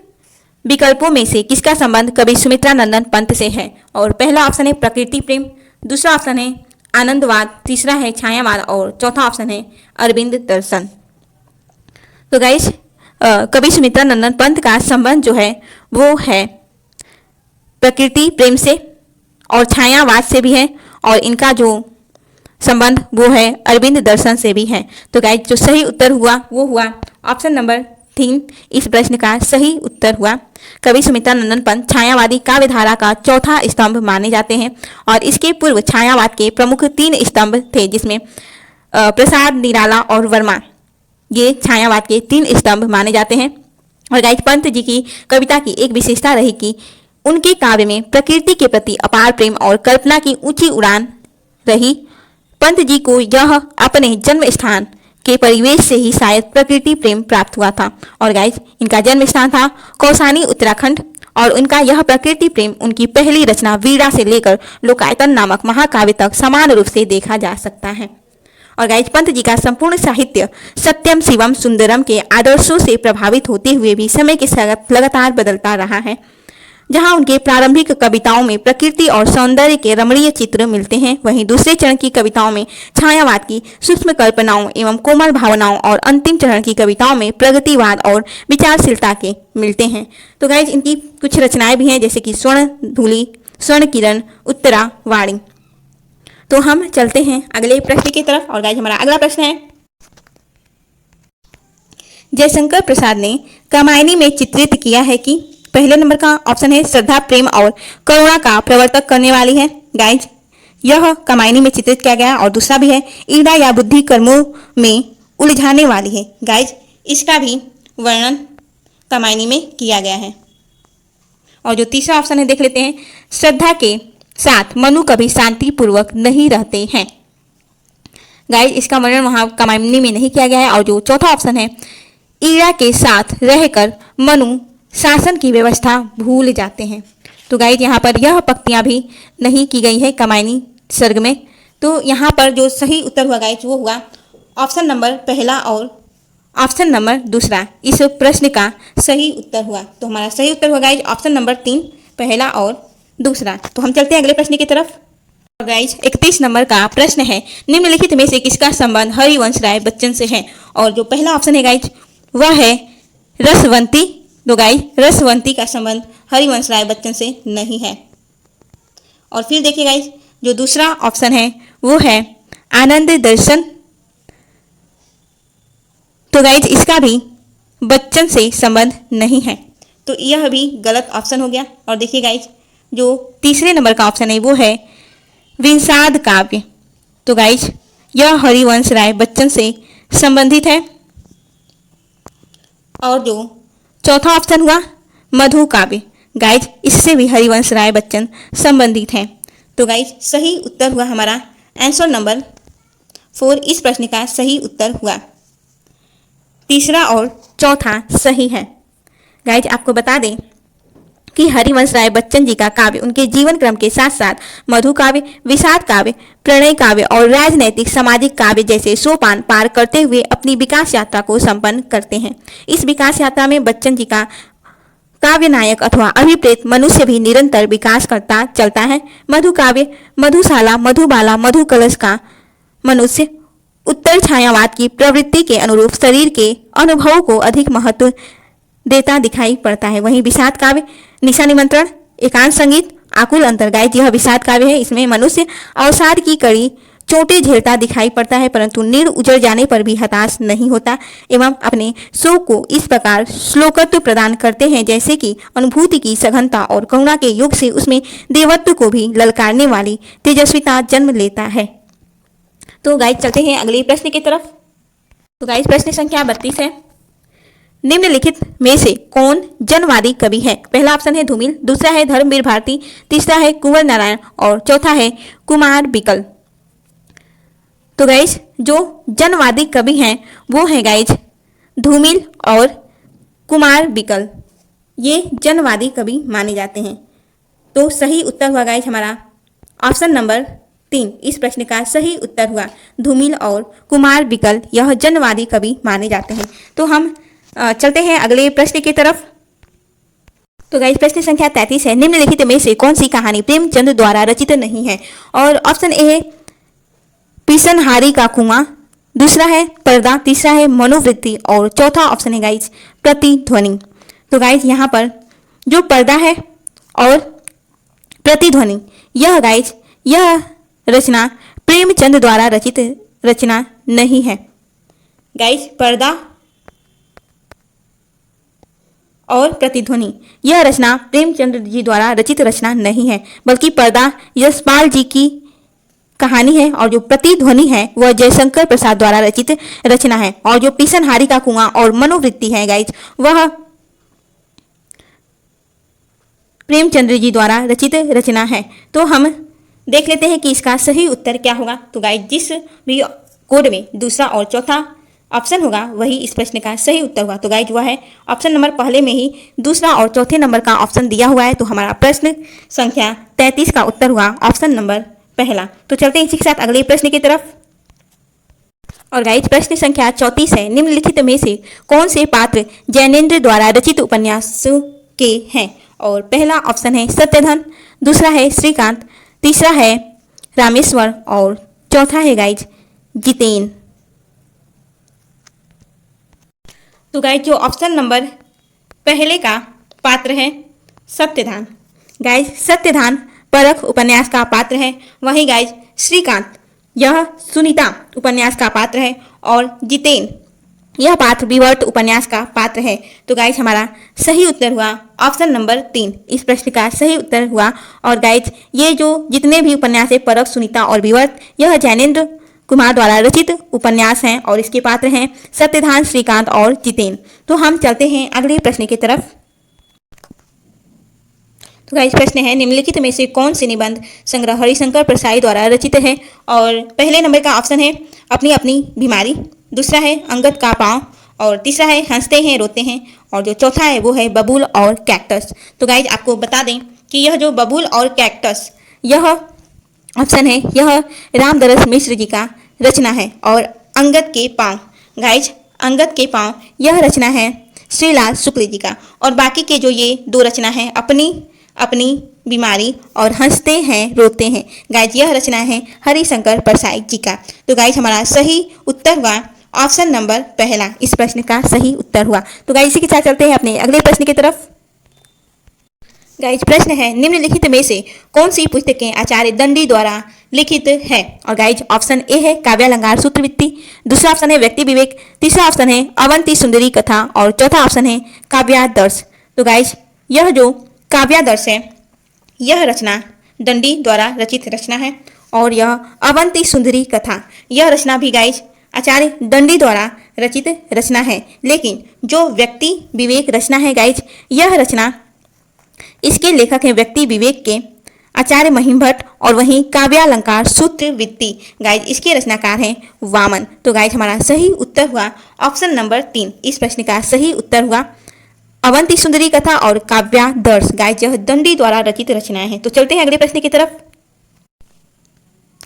Speaker 1: विकल्पों में से किसका संबंध कवि सुमित्रानंदन पंत से है? और पहला ऑप्शन है प्रकृति प्रेम, दूसरा ऑप्शन है आनंदवाद, तीसरा है छायावाद और चौथा ऑप्शन है अरविंद दर्शन। तो गाइज कवि सुमित्रानंदन पंत का संबंध जो है वो है प्रकृति प्रेम से और छायावाद से भी है, और इनका जो संबंध वो है अरविंद दर्शन से भी है। तो गाइज जो सही उत्तर हुआ वो हुआ ऑप्शन नंबर 3। इस प्रश्न का सही उत्तर हुआ। कवि सुमित्रानंदन पंत छायावादी काव्यधारा का चौथा स्तंभ माने जाते हैं, और इसके पूर्व छायावाद के प्रमुख 3 स्तंभ थे, जिसमें प्रसाद, निराला और वर्मा, ये छायावाद के 3 स्तंभ माने जाते हैं। और गाइज पंत जी की कविता की एक विशेषता रही कि उनके काव्य में प्रकृति के प्रति अपार प्रेम और कल्पना की ऊंची उड़ान रही। पंत जी को यह अपने जन्म स्थान के परिवेश से ही शायद प्रकृति प्रेम प्राप्त हुआ था। और गाइज इनका जन्म स्थान था कौसानी, उत्तराखंड, और उनका यह प्रकृति प्रेम उनकी पहली रचना वीणा से लेकर लोकायतन नामक महाकाव्य तक समान रूप से देखा जा सकता है। और गाइज पंत जी का संपूर्ण साहित्य सत्यम शिवम सुंदरम के आदर्शों से प्रभावित होते हुए भी समय के साथ लगातार बदलता रहा है। जहां उनके प्रारंभिक कविताओं में प्रकृति और सौंदर्य के रमणीय चित्र मिलते हैं, वहीं दूसरे चरण की कविताओं में छायावाद की सूक्ष्म कल्पनाओं एवं कोमल भावनाओं और अंतिम चरण की कविताओं में प्रगतिवाद और विचारशीलता के मिलते हैं। तो गाइज इनकी कुछ रचनाएं भी हैं, जैसे कि स्वर्ण धूलि, स्वर्ण किरण, उत्तरा वाणी। तो हम चलते हैं अगले प्रश्न की तरफ। और गाइज हमारा अगला प्रश्न है, जयशंकर प्रसाद ने कामायनी में चित्रित किया है कि पहले नंबर का ऑप्शन है श्रद्धा, प्रेम और करुणा का प्रवर्तक करने वाली है। गाइज यह कामायनी में चित्रित किया गया, और दूसरा भी है ईर्ष्या या बुद्धि कर्मों में उलझाने वाली है। गाइज इसका भी वर्णन कामायनी में किया गया है। और जो तीसरा ऑप्शन है देख लेते हैं, श्रद्धा के साथ मनु कभी शांतिपूर्वक नहीं रहते हैं। गाइज इसका वर्णन वहां कामायनी में नहीं किया गया है। और जो चौथा ऑप्शन है, ईर्ष्या के साथ रहकर मनु शासन की व्यवस्था भूल जाते हैं। तो गाइज यहाँ पर यह पंक्तियां भी नहीं की गई है कामायनी सर्ग में। तो यहाँ पर जो सही उत्तर हुआ गाइज वो हुआ ऑप्शन नंबर पहला और ऑप्शन नंबर दूसरा, इस प्रश्न का सही उत्तर हुआ। तो हमारा सही उत्तर हुआ गाइज ऑप्शन नंबर 3, पहला और दूसरा। तो हम चलते हैं अगले प्रश्न की तरफ। गाइज 31 नंबर का प्रश्न है, निम्नलिखित में से किसका संबंध हरिवंश राय बच्चन से है? और जो पहला ऑप्शन है गाइज वह है रसवंती। तो गाइज रसवंती का संबंध हरिवंश राय बच्चन से नहीं है। और फिर देखिए गाइज जो दूसरा ऑप्शन है वो है आनंद दर्शन। तो गाइज इसका भी बच्चन से संबंध नहीं है। तो यह भी गलत ऑप्शन हो गया। और देखिए गाइज जो तीसरे नंबर का ऑप्शन है वो है विषाद काव्य। तो गाइज यह हरिवंश राय बच्चन से संबंधित है। और जो चौथा ऑप्शन हुआ मधु काव्य, गाइज इससे भी हरिवंश राय बच्चन संबंधित हैं। तो गाइज सही उत्तर हुआ हमारा आंसर नंबर 4। इस प्रश्न का सही उत्तर हुआ तीसरा और चौथा सही है। गाइज आपको बता दें कि हरिवंश राय बच्चन जी का काव्य उनके जीवन क्रम के साथ साथ मधु काव्य, विषाद काव्य, प्रणय काव्य और राजनैतिक सामाजिक काव्य जैसे सोपान पार करते हुए अपनी विकास यात्रा को संपन्न करते हैं। इस विकास यात्रा में बच्चन जी का काव्य नायक अथवा अभिप्रेत मनुष्य भी निरंतर विकास करता चलता है। मधु काव्य, मधुशाला, मधुबाला, मधु कलश का मनुष्य उत्तर छायावाद की प्रवृत्ति के अनुरूप शरीर के अनुभवों को अधिक महत्व देता दिखाई पड़ता है। वहीं विषाद काव्य निशा निमंत्रण, एकांत संगीत, आकुल अंतर, गाइज यह विषाद काव्य है। इसमें मनुष्य अवसाद की कड़ी चोटें झेलता दिखाई पड़ता है, परंतु नीड़ उजड़ जाने पर भी हताश नहीं होता एवं अपने शोक को इस प्रकार श्लोकत्व प्रदान करते हैं जैसे कि अनुभूति की सघनता और करुणा के युग से उसमें देवत्व को भी ललकारने वाली तेजस्विता जन्म लेता है। तो गाइज चलते हैं अगले प्रश्न की तरफ। तो गाइज प्रश्न संख्या 32 है, निम्नलिखित में से कौन जनवादी कवि है? पहला ऑप्शन है धूमिल, दूसरा है धर्मवीर भारती, तीसरा है कुंवर नारायण और चौथा है कुमार बिकल। तो गाइज जो जनवादी कवि हैं वो है गाइज धूमिल और कुमार बिकल, ये जनवादी कवि माने जाते हैं। तो सही उत्तर हुआ गाइज हमारा ऑप्शन नंबर 3। इस प्रश्न का सही उत्तर हुआ धूमिल और कुमार बिकल, यह जनवादी कवि माने जाते हैं। तो हम चलते हैं अगले प्रश्न की तरफ। तो गाइस प्रश्न संख्या 33 है, निम्नलिखित में से कौन सी कहानी प्रेमचंद द्वारा रचित नहीं है? और ऑप्शन ए है पिसनहारी का कुआं, दूसरा है पर्दा, तीसरा है मनोवृत्ति और चौथा ऑप्शन है गाइस प्रतिध्वनि। तो गाइस यहाँ पर जो पर्दा है और प्रतिध्वनि, यह गाइस यह रचना प्रेमचंद द्वारा रचित रचना नहीं है। गाइस पर्दा और प्रतिध्वनि यह रचना प्रेमचंद जी द्वारा रचित रचना नहीं है, बल्कि पर्दा यशपाल जी की कहानी है और जो प्रतिध्वनि है वह जयशंकर प्रसाद द्वारा रचित रचना है। और जो पिसनहारी का कुआं और मनोवृत्ति है गाइस वह प्रेमचंद्र जी द्वारा रचित रचना है। तो हम देख लेते हैं कि इसका सही उत्तर क्या होगा। तो गाइस जिस भी कोड में दूसरा और चौथा ऑप्शन होगा वही इस प्रश्न का सही उत्तर होगा। तो गाइस वह है ऑप्शन नंबर पहले में ही दूसरा और चौथे नंबर का ऑप्शन दिया हुआ है। तो हमारा प्रश्न संख्या 33 का उत्तर हुआ ऑप्शन नंबर पहला। तो चलते हैं इसी के साथ अगले प्रश्न की तरफ। और गाइस प्रश्न संख्या 34 है, निम्नलिखित में से कौन से पात्र जैनेन्द्र द्वारा रचित उपन्यासों के हैं? और पहला ऑप्शन है सत्यधन, दूसरा है श्रीकांत, तीसरा है रामेश्वर और चौथा है गाइस जितेन। तो गाइस जो ऑप्शन नंबर पहले का पात्र है सत्यधान, गाइस सत्यधान परख उपन्यास का पात्र है। वहीं गाइस श्रीकांत यह सुनीता उपन्यास का पात्र है और जितेन यह पात्र विवर्त उपन्यास का पात्र है। तो गाइस हमारा सही उत्तर हुआ ऑप्शन नंबर 3, इस प्रश्न का सही उत्तर हुआ। और गाइस ये जो जितने भी उपन्यास है परख, सुनीता और विवर्त, यह जैनेन्द्र कुमार द्वारा रचित उपन्यास हैं और इसके पात्र हैं सत्यधान, श्रीकांत और जितेन। तो हम चलते हैं अगले प्रश्न की तरफ। तो गाइस प्रश्न है, निम्नलिखित में से कौन सी निबंध संग्रह हरिशंकर प्रसाई द्वारा रचित है? और पहले नंबर का ऑप्शन है अपनी अपनी बीमारी, दूसरा है अंगद का पाँव और तीसरा है हंसते हैं रोते हैं और जो चौथा है वो है बबूल और कैक्टस। तो गाइस आपको बता दें कि यह जो बबूल और कैक्टस यह ऑप्शन है यह रामदरस मिश्र जी का रचना है। और अंगद के पाँव, गाइस अंगद के पाँव यह रचना है श्रीलाल शुक्ल जी का। और बाकी के जो ये दो रचना है अपनी अपनी बीमारी और हंसते हैं रोते हैं, गाइस यह रचना है हरिशंकर परसाई जी का। तो गाइस हमारा सही उत्तर हुआ ऑप्शन नंबर पहला, इस प्रश्न का सही उत्तर हुआ। तो गाइस इसी के साथ चलते हैं अपने अगले प्रश्न की तरफ। गाइस प्रश्न है, निम्नलिखित में से कौन सी पुस्तकें आचार्य दंडी द्वारा लिखित है? और गाइस ऑप्शन ए है काव्यालंकार सूत्रवृत्ति, दूसरा ऑप्शन है व्यक्ति विवेक, तीसरा ऑप्शन है अवंती सुंदरी कथा और चौथा ऑप्शन है काव्यादर्श। तो गाइस यह जो काव्यादर्श है यह रचना दंडी द्वारा रचित रचना है और यह अवंती सुंदरी कथा यह रचना भी गाइस आचार्य दंडी द्वारा रचित रचना है। लेकिन जो व्यक्ति विवेक रचना है गाइस यह रचना इसके लेखक हैं व्यक्ति विवेक के आचार्य महिम भट्ट और वहीं काव्यालंकार सूत्रवृत्ति गाइस इसके रचनाकार हैं वामन। तो गाइस हमारा सही उत्तर हुआ ऑप्शन नंबर 3, इस प्रश्न का सही उत्तर हुआ अवंती सुंदरी कथा और काव्यादर्श, गाइस यह दंडी द्वारा रचित रचनाएं हैं। तो चलते हैं अगले प्रश्न की तरफ।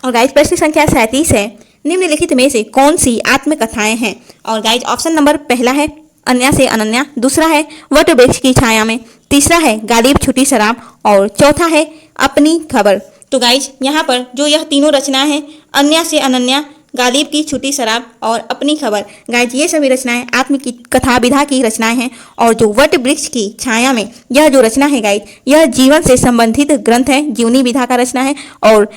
Speaker 1: और गाइस प्रश्न संख्या 37 है, निम्नलिखित में से कौन सी आत्मकथाएं हैं? और गाइस ऑप्शन नंबर पहला है अन्या से अनन्या, दूसरा है वट वृक्ष की छाया में, तीसरा है गालिब छुटी शराब और चौथा है अपनी खबर। तो गाइस यहाँ पर जो यह तीनों रचना है अन्या से अनन्या, गालिब की छुटी शराब और अपनी खबर, गाइस ये सभी रचनाएं आत्म की कथा विधा की रचनाएं हैं। और जो वट वृक्ष की छाया में यह जो रचना है गाइस यह जीवन से संबंधित ग्रंथ है, जीवनी विधा का रचना है और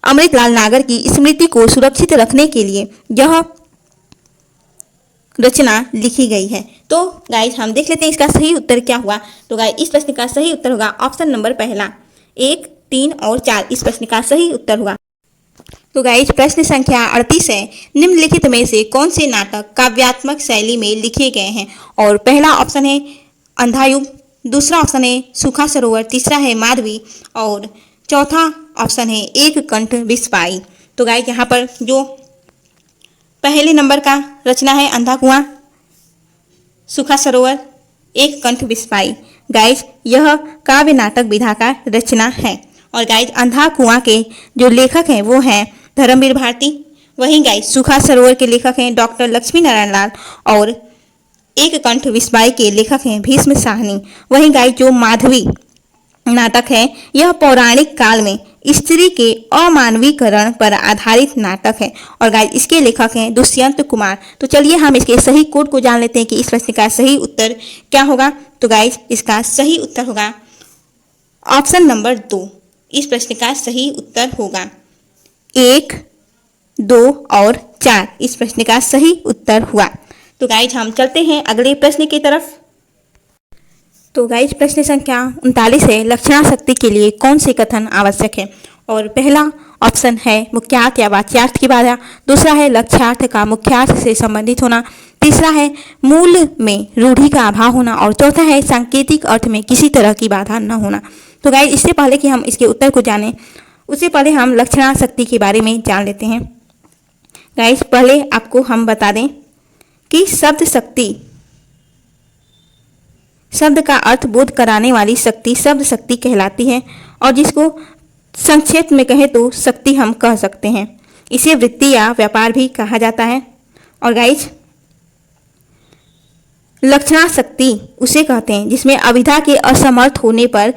Speaker 1: अमृतलाल नागर की स्मृति को सुरक्षित रखने के लिए यह रचना लिखी गई है। तो गाइस हम देख लेते हैं इसका सही उत्तर क्या हुआ। तो गाइस इस प्रश्न का सही उत्तर होगा ऑप्शन नंबर पहला, 1, 3 और 4 इस प्रश्न का सही उत्तर हुआ। तो गाइस प्रश्न संख्या 38 है, निम्नलिखित में से कौन से नाटक काव्यात्मक शैली में लिखे गए हैं? और पहला ऑप्शन है अंधायुग, दूसरा ऑप्शन है सूखा सरोवर, तीसरा है माधवी और चौथा ऑप्शन है एक कंठ बिस्पाई। तो गाइस यहाँ पर जो पहले नंबर का रचना है अंधा कुआं, सूखा सरोवर, एक कंठ बिस्पाई, गाइस यह काव्य नाटक विधा का रचना है। और गाइस अंधा कुआं के जो लेखक हैं वो हैं धर्मवीर भारती, वहीं गाइस सूखा सरोवर के लेखक हैं डॉक्टर लक्ष्मी नारायण लाल और एक कंठ विस्मय के लेखक हैं भीष्म साहनी। वहीं गाइस जो माधवी नाटक है यह पौराणिक काल में स्त्री के अमानवीकरण पर आधारित नाटक है और गाइस इसके लेखक हैं दुष्यंत कुमार। तो चलिए हम इसके सही कोड को जान लेते हैं कि इस प्रश्न का सही उत्तर क्या होगा। तो गाइस इसका सही उत्तर होगा ऑप्शन नंबर 2। इस प्रश्न का सही उत्तर होगा 1, 2 और 4। इस प्रश्न का सही उत्तर हुआ। तो गाइस हम चलते हैं अगले प्रश्न की तरफ। तो गाइस प्रश्न संख्या 39 है, लक्षणा शक्ति के लिए कौन से कथन आवश्यक है। और पहला ऑप्शन है मुख्यार्थ या वाच्यार्थ की बाधा, दूसरा है लक्ष्यार्थ का मुख्यार्थ से संबंधित होना, तीसरा है मूल में रूढ़ि का अभाव होना और चौथा है सांकेतिक अर्थ में किसी तरह की बाधा न होना। तो गाइस इससे पहले कि हम इसके उत्तर को जानें उससे पहले हम लक्षणा शक्ति के बारे में जान लेते हैं। गाइस पहले आपको हम बता दें कि शब्द शक्ति शब्द का अर्थ बोध कराने वाली शक्ति शब्द शक्ति कहलाती है और जिसको संक्षेप में कहें तो शक्ति हम कह सकते हैं। इसे वृत्ति या व्यापार भी कहा जाता है। और गाइस लक्षणा शक्ति उसे कहते हैं जिसमें अभिधा के असमर्थ होने पर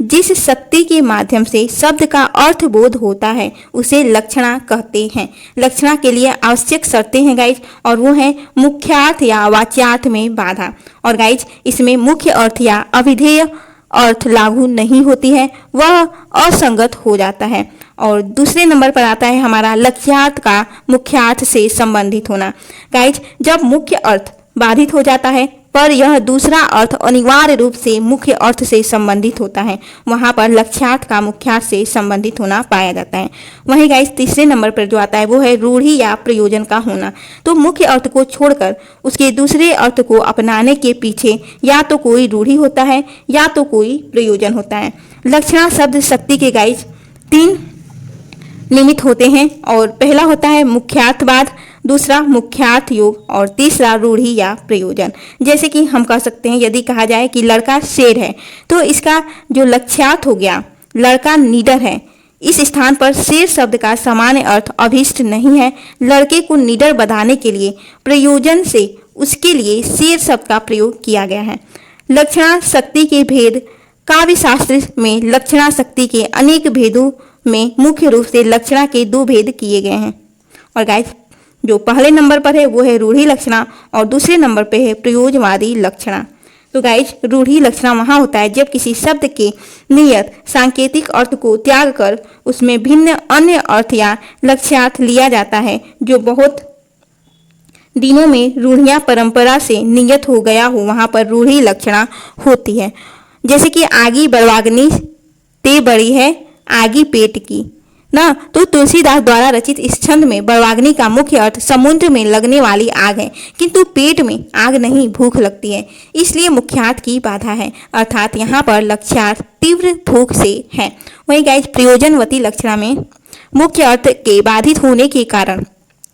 Speaker 1: जिस शक्ति के माध्यम से शब्द का अर्थ बोध होता है उसे लक्षणा कहते हैं। लक्षणा के लिए आवश्यक शर्तें हैं गाइज और वो है मुख्यार्थ या वाच्यार्थ में बाधा। और गाइज इसमें मुख्य अर्थ या अभिधेय अर्थ लागू नहीं होती है, वह असंगत हो जाता है। और दूसरे नंबर पर आता है हमारा लक्ष्यार्थ का मुख्यार्थ से संबंधित होना। गाइज जब मुख्य अर्थ बाधित हो जाता है पर यह दूसरा अर्थ अनिवार्य रूप से मुख्य अर्थ से संबंधित होता है, वहां पर लक्ष्यार्थ का मुख्यार्थ से संबंधित होना पाया जाता है। वहीं गाइस तीसरे नंबर पर जो आता है वो है रूढ़ि या प्रयोजन का होना। तो मुख्य अर्थ को छोड़कर उसके दूसरे अर्थ को अपनाने के पीछे या तो कोई रूढ़ि होता है या तो कोई प्रयोजन होता है। लक्षणा शब्द शक्ति के गाइस 3 निमित्त होते हैं और पहला होता है मुख्यार्थवाद, दूसरा मुख्यार्थ योग और तीसरा रूढ़ि या प्रयोजन। जैसे कि हम कह सकते हैं यदि कहा जाए कि लड़का शेर है तो इसका जो लक्ष्यार्थ हो गया लड़का निडर है। इस स्थान पर शेर शब्द का सामान्य अर्थ अभीष्ट नहीं है। लड़के को निडर बनाने के लिए प्रयोजन से उसके लिए शेर शब्द का प्रयोग किया गया है। लक्षणा शक्ति के भेद काव्य शास्त्र में लक्षणा शक्ति के अनेक भेदों में मुख्य रूप से लक्षणा के 2 भेद किए गए हैं। और गाइस जो पहले नंबर पर है वो है रूढ़ि लक्षणा और दूसरे नंबर पे है प्रयोजवादी लक्षणा। तो गाइस रूढ़ि लक्षणा वहाँ होता है जब किसी शब्द के नियत सांकेतिक अर्थ को त्याग कर उसमें भिन्न अन्य अर्थ या लक्ष्यार्थ लिया जाता है जो बहुत दिनों में रूढ़िया परंपरा से नियत हो गया हो, वहाँ पर रूढ़ि लक्षणा होती है। जैसे कि आगी बरवागनी ते बड़ी है आगी पेट की ना। तो तुलसीदास द्वारा रचित इस छंद में बरवाग्नि का मुख्य अर्थ समुद्र में लगने वाली आग है, किंतु पेट में आग नहीं भूख लगती है, इसलिए मुख्यार्थ की बाधा है। अर्थात यहाँ पर लक्ष्यार्थ तीव्र भूख से है। वहीं गाइस प्रयोजनवती लक्षणा में मुख्य अर्थ के बाधित होने के कारण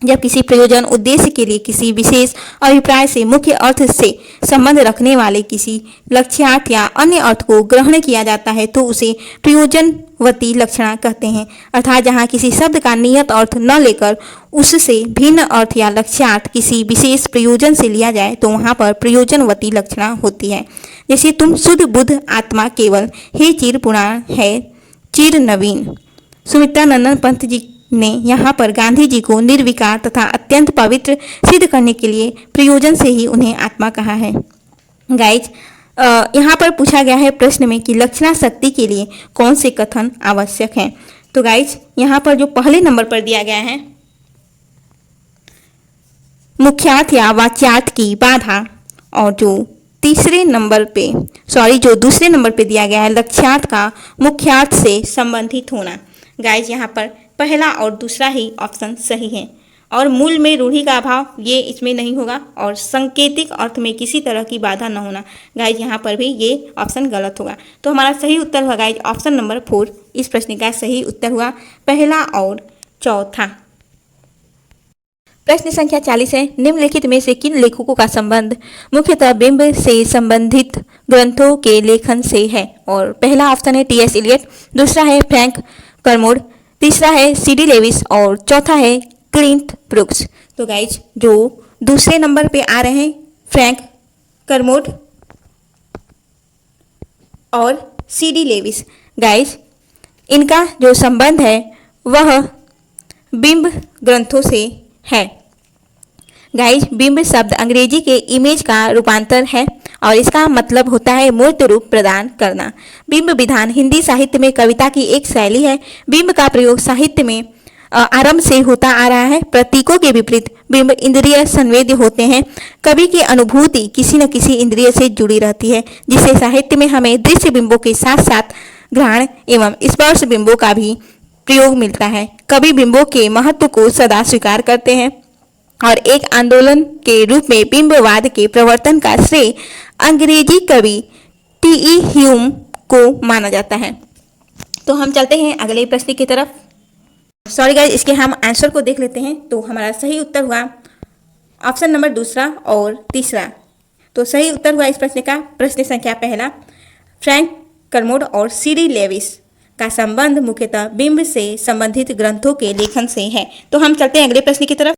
Speaker 1: जब किसी प्रयोजन उद्देश्य के लिए किसी विशेष अभिप्राय से मुख्य अर्थ से संबंध रखने वाले किसी लक्ष्यार्थ या अन्य अर्थ को ग्रहण किया जाता है तो उसे प्रयोजनवती लक्षणा कहते हैं। अर्थात जहाँ किसी शब्द का नियत अर्थ न लेकर उससे भिन्न अर्थ या लक्ष्यार्थ किसी विशेष प्रयोजन से लिया जाए तो वहाँ पर प्रयोजनवती लक्षणा होती है। जैसे तुम शुद्ध बुद्ध आत्मा केवल हे चिर पुराण है चिर नवीन। सुमित्रा नंदन पंत जी ने यहाँ पर गांधी जी को निर्विकार तथा अत्यंत पवित्र सिद्ध करने के लिए प्रयोजन से ही उन्हें आत्मा कहा है। गाइज यहाँ पर पूछा गया है प्रश्न में कि लक्षणा शक्ति के लिए कौन से कथन आवश्यक हैं। तो गाइज यहाँ पर जो पहले नंबर पर दिया गया है मुख्यार्थ या वाच्यार्थ की बाधा और जो दूसरे नंबर पे दिया गया है लक्ष्यार्थ का मुख्यार्थ से संबंधित होना। गाइज यहाँ पर पहला और दूसरा ही ऑप्शन सही है और मूल में रूढ़ि का अभाव ये इसमें नहीं होगा और सांकेतिक अर्थ में किसी तरह की बाधा न होना। गाइज यहाँ पर भी ये ऑप्शन गलत होगा। तो हमारा सही उत्तर हुआ गाइज ऑप्शन नंबर 4। इस प्रश्न का सही उत्तर हुआ पहला और चौथा। प्रश्न संख्या 40 है, निम्नलिखित में से किन लेखकों का संबंध मुख्यतः बिंब से संबंधित ग्रंथों के लेखन से है। और पहला ऑप्शन है टी.एस. इलियट, दूसरा है फ्रैंक कर्मोड, तीसरा है सी.डी. लेविस और चौथा है क्लिंट ब्रुक्स। तो गाइज जो दूसरे नंबर पे आ रहे हैं फ्रैंक करमोड और सी.डी. लेविस। गाइस, इनका जो संबंध है वह बिंब ग्रंथों से है। गाइस, बिंब शब्द अंग्रेजी के इमेज का रूपांतर है और इसका मतलब होता है मूर्त रूप प्रदान करना। बिंब विधान हिंदी साहित्य में कविता की एक शैली है। बिंब का प्रयोग साहित्य में आरंभ से होता आ रहा है। प्रतीकों के विपरीत बिंब इंद्रिय संवेद्य होते हैं। कवि की अनुभूति किसी न किसी इंद्रिय से जुड़ी रहती है, जिससे साहित्य में हमें दृश्य बिंबों के साथ साथ घ्राण एवं स्पर्श बिंबों का भी प्रयोग मिलता है। कवि बिंबों के महत्व को सदा स्वीकार करते हैं और एक आंदोलन के रूप में बिंबवाद के प्रवर्तन का श्रेय अंग्रेजी कवि टी.ई. ह्यूम को माना जाता है। तो हम चलते हैं अगले प्रश्न की तरफ। सॉरी गाइस, इसके हम आंसर को देख लेते हैं। तो हमारा सही उत्तर हुआ ऑप्शन नंबर दूसरा और तीसरा। तो सही उत्तर हुआ इस प्रश्न का प्रश्न संख्या पहला। फ्रैंक करमोड और सी.डी. लेविस का संबंध मुख्यतः बिंब से संबंधित ग्रंथों के लेखन से है। तो हम चलते हैं अगले प्रश्न की तरफ।